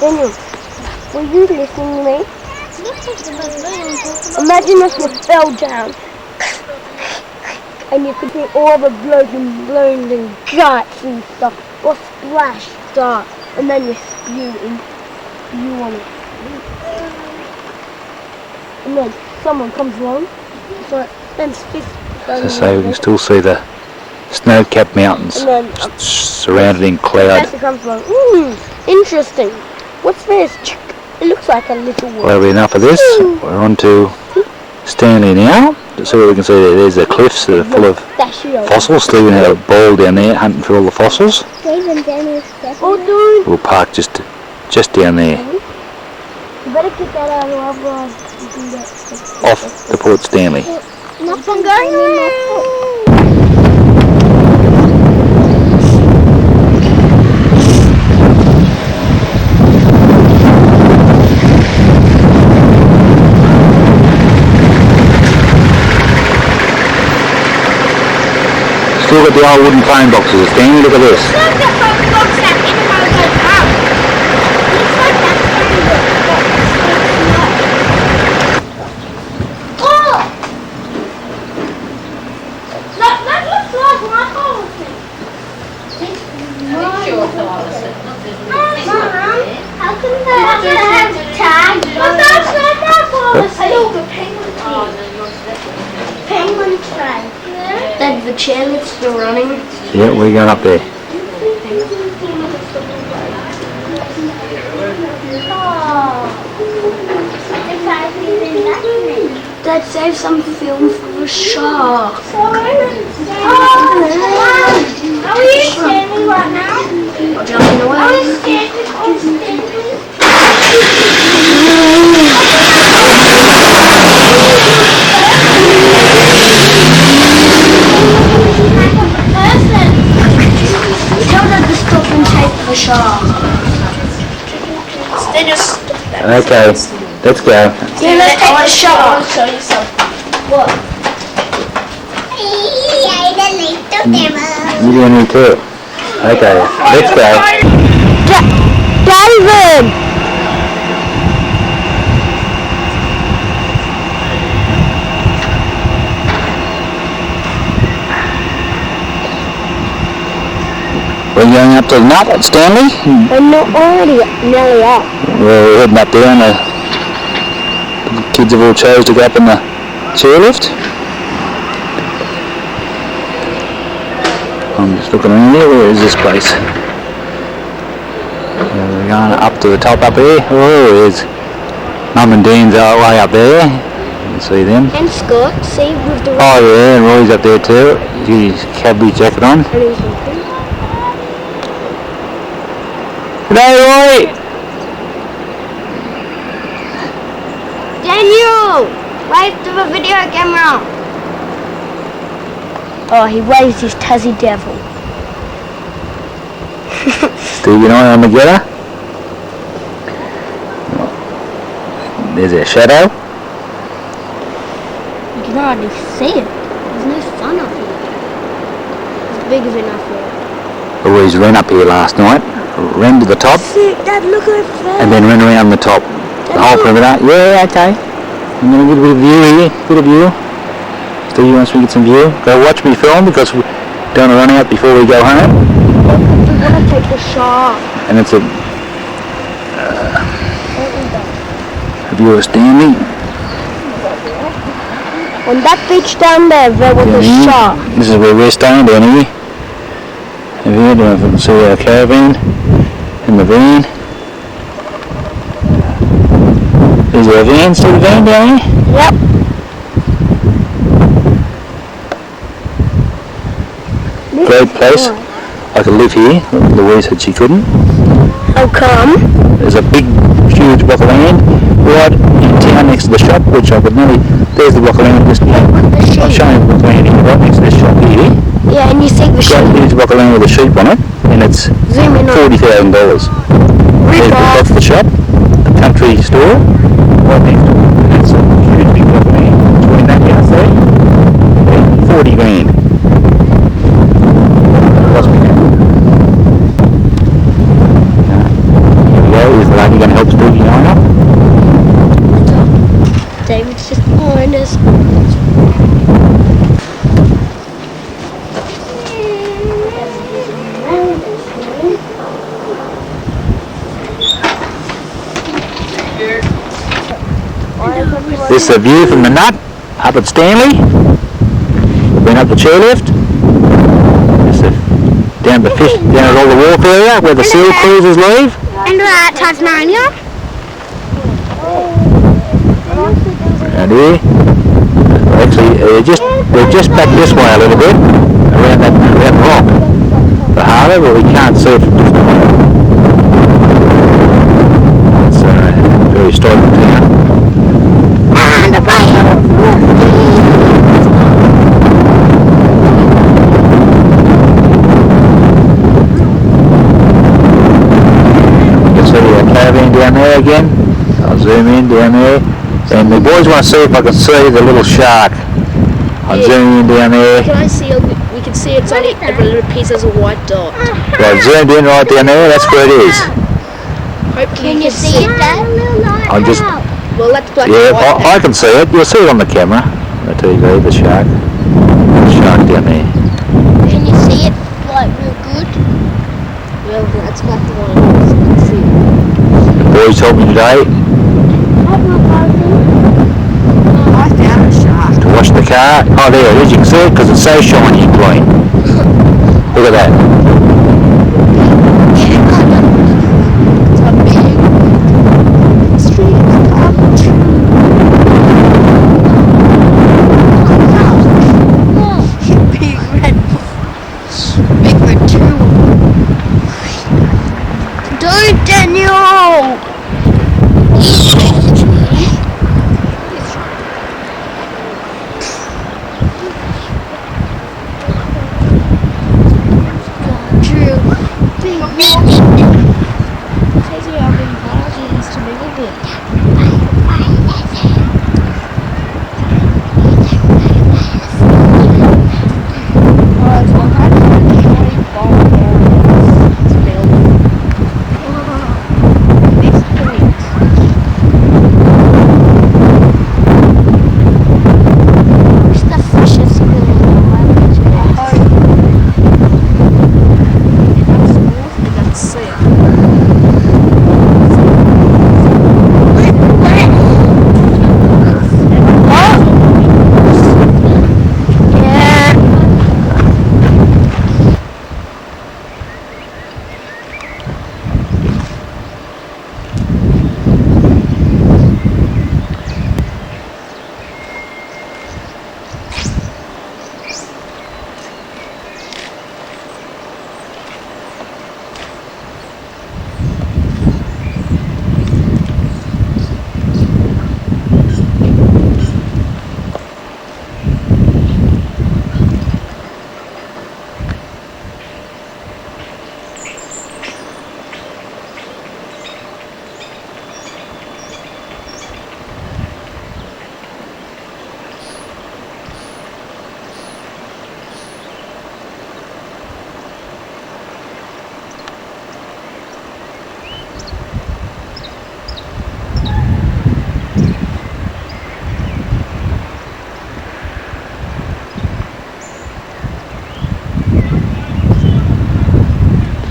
B: Daniel, were you listening to me? Imagine if you fell down and you could see all the broken bones and guts and stuff, or splash start, and then you spew on it. And then someone comes along, so then fish.
C: As I say, we can still see the
E: snow-capped mountains,
B: And then
E: surrounded in cloud.
B: that's the comes along. Interesting. What's this? It looks like a little one.
E: Well, enough of this. We're on to Stanley now. So we can see that there's the cliffs that are full of fossils. Stephen had a ball down there hunting for all the fossils.
B: Oh, dude.
E: We'll park just down there,
B: You better get that out of otherwise you can get
E: off the Port Stanley.
B: nothing going on.
E: Still got the old wooden phone boxes, Stanley. Look at this.
F: That the chairlift's still running.
E: Yeah, we're going up there.
F: Dad, save some film for the shark.
B: Are we standing right now?
F: Jumping away. Tell Dad to stop and take the shark. They just
E: Okay, let's go.
F: yeah, let's take the shark. Show you something. What?
E: You're doing me too. Okay, let's go.
B: David!
E: We're going up to the nut at Stanley.
B: I'm not already nearly up.
E: We're heading up there, and the kids have all chose to go up in the chairlift. I'm just looking around here. Where is this place? We're going up to the top up here. Oh, there's Mum and Dean's all the way up there. You can see them.
B: And Scott, see with the
E: Oh yeah, and Roy's up there too. He's got his Cadbury jacket on. G'day, Roy!
B: Daniel! Wave to the video camera! Oh, he waves his Tassie devil.
E: Steve and I on the getter. There's our shadow.
B: You can hardly see it. There's no sun up here. It's big enough here.
E: Roy's ran up here last night, ran to the top,
B: See, Dad, look at it there.
E: and then ran around the top. The whole perimeter. Yeah, okay. I'm going to get a bit of view here. Bit of view. Steve wants me to get some view. Go watch me film because we don't want to run out before we go home.
B: We want to take the shark.
E: And it's a view of Stanley.
B: On that beach down there was a shark.
E: This is where we're staying down here. And here, I don't know if you can see our caravan in the van. Is there a van? See the van down here?
B: Yep.
E: Great place. I could live here. Louise said she couldn't.
B: How come?
E: There's a big, huge block of land right in town next to the shop, which I could nearly. There's the block of land just here. I'll show you the block of land here, right next to this shop here.
B: Yeah, and you see the
E: Great
B: sheep.
E: huge block of land with a sheep on it, and it's
B: Zoom in on
E: $40,000. That's the shop, the country store, right next to it. And that's a huge big block of land between that house there. 40 grand. Cost me that. Here we go. Is the lady going to help Stevie line up?
B: David's just behind us.
E: This is a view from the nut up at Stanley. We've been up the chairlift. down the fish, down at all the wharf area where the seal cruisers leave.
B: And we're at Tasmania.
E: Around here. Actually, they're just back this way a little bit, around that rock, the harbour, but we can't see it from this point. It's a very striking town.
B: And a
E: You can see the caravan down there again. I'll zoom in down there. And the boys want to see if I can see the little shark. I'll zoom in down there.
F: Can I see? We can see it's only a little piece as a white dot.
E: Yeah, I've zoomed in right down there. That's where it is.
F: Hopefully
B: Can you see it, Dad?
E: I'm just.
F: Well, that's black
E: Yeah,
F: and white.
E: I can see it. You'll see it on the camera. The TV, the shark. The shark down there.
B: Can you see it like real good?
F: Well, that's black and white. So you can see it.
E: The boys told me today
F: I found a shark.
E: to wash the car. Oh, there it is. You can see it because it's so shiny and clean. Look at that.
F: It's a big street. Big red. Big red too.
B: Don't, Daniel!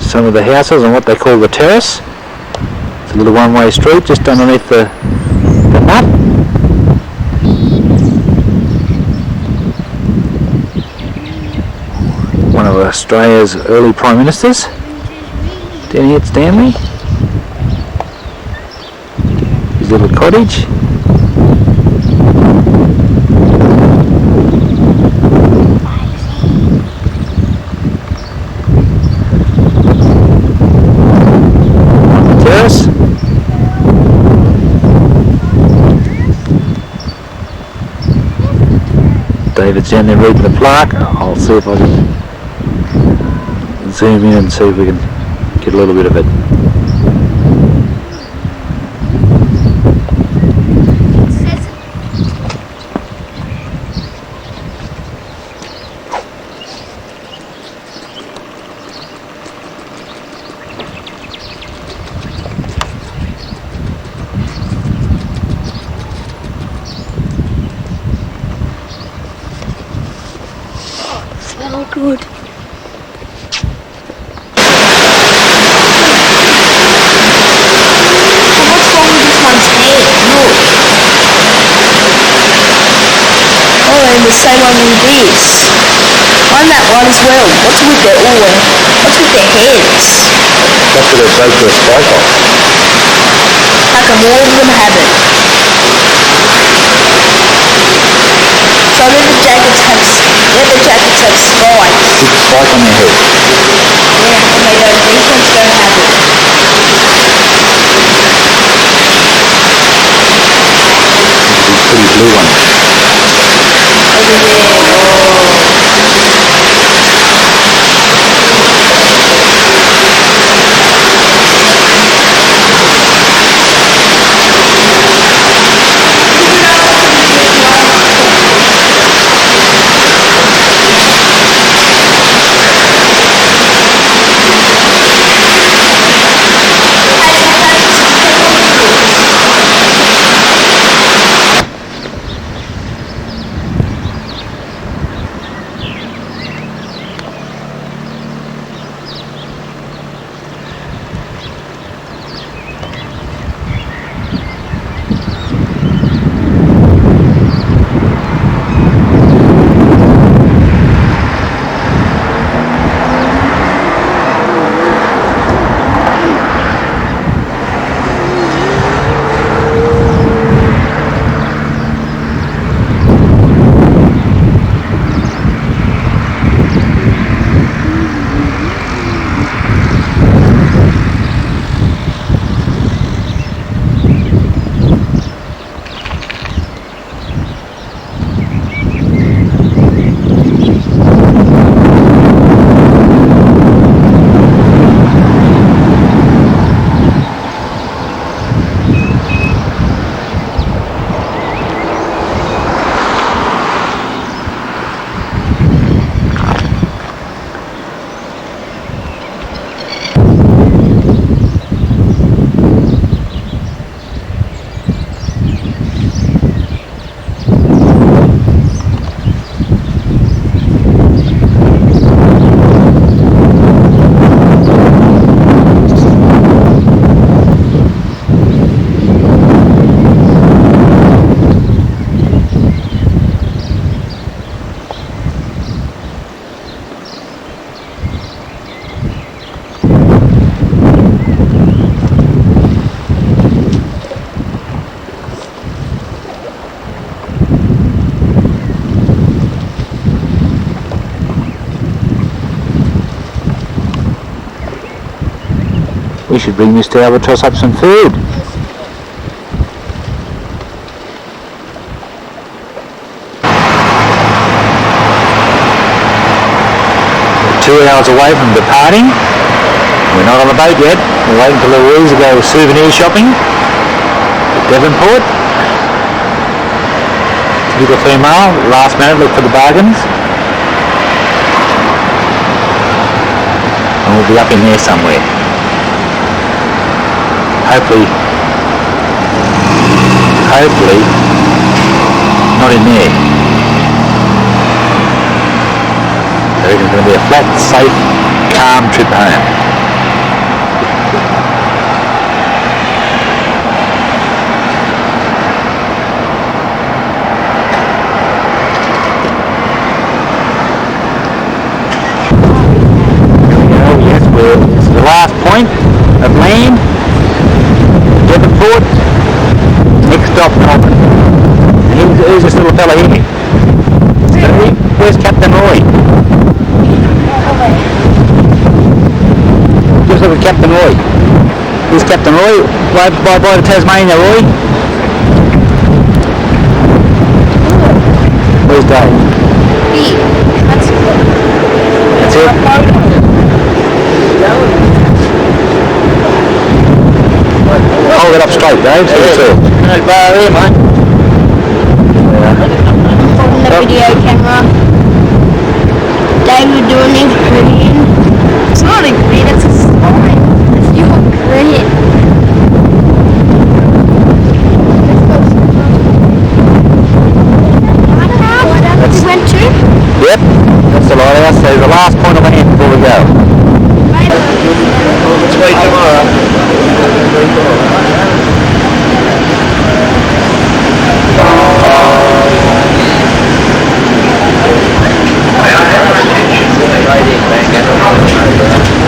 E: Some of the houses on what they call the terrace. It's a little one-way street just underneath the nut. One of Australia's early Prime Ministers. Down here at Stanley. His little cottage. Terrace. David's down there reading the plaque. I'll see if I can zoom in and see if we can get a little bit of it.
B: Oh, good.
F: What's wrong with this one's head? Look. Oh, and the same one with this. I'm that one as well. What's with that? Oh, What's with their heads?
E: That's where they break their spike off.
F: How come all of them have it? So leather jackets have spikes.
E: Big spike on their head.
F: Yeah, and these ones don't have it.
E: These pretty blue ones.
F: Over there.
E: We should bring Mr. Albatross up some food. We're 2 hours away from departing. We're not on the boat yet. We're waiting for Louise to go souvenir shopping at Devonport. Typical female, last minute look for the bargains. And we'll be up in there somewhere. Hopefully not in there. I reckon it's going to be a flat, safe, calm trip home. Here we go, yes, this is the last point of land. Devonport, next stop Melbourne. And who's this little fella here? Where's Captain Roy? Just look at Captain Roy. Here's Captain Roy. Bye to Tasmania, Roy. Where's Dave? That's it. Hold it up straight, Dave. So you see. No bar here, mate.
B: Holding the video camera. David doing his grin. It's not a grin, it's a sign. It's your grin.
E: That's,
B: went to?
E: yep, that's the lighthouse. So the last point of land before we go. Let's wait tomorrow. Right in, man.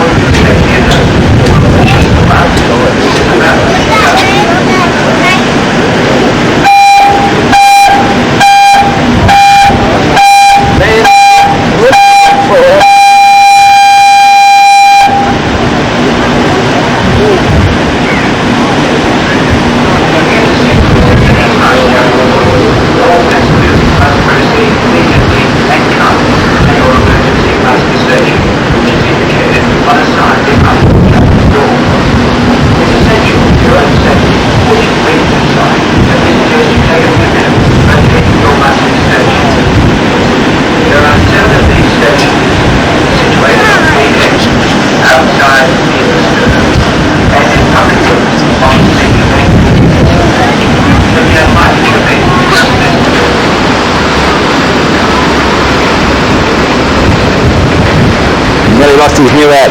E: That's his new ad.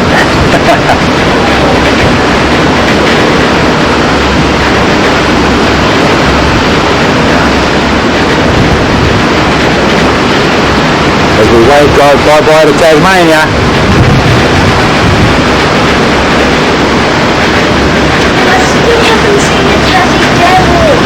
E: As we wave bye-bye to Tasmania.
B: I still haven't seen a Tassie devil.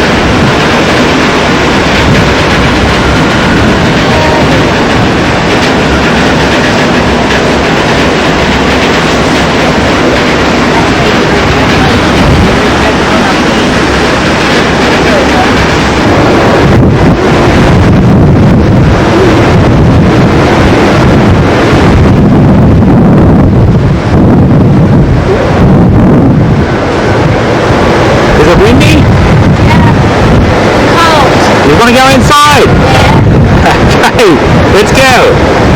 E: Is it windy?
B: Cold.
E: You want to go inside?
B: Yeah.
E: Okay, let's go.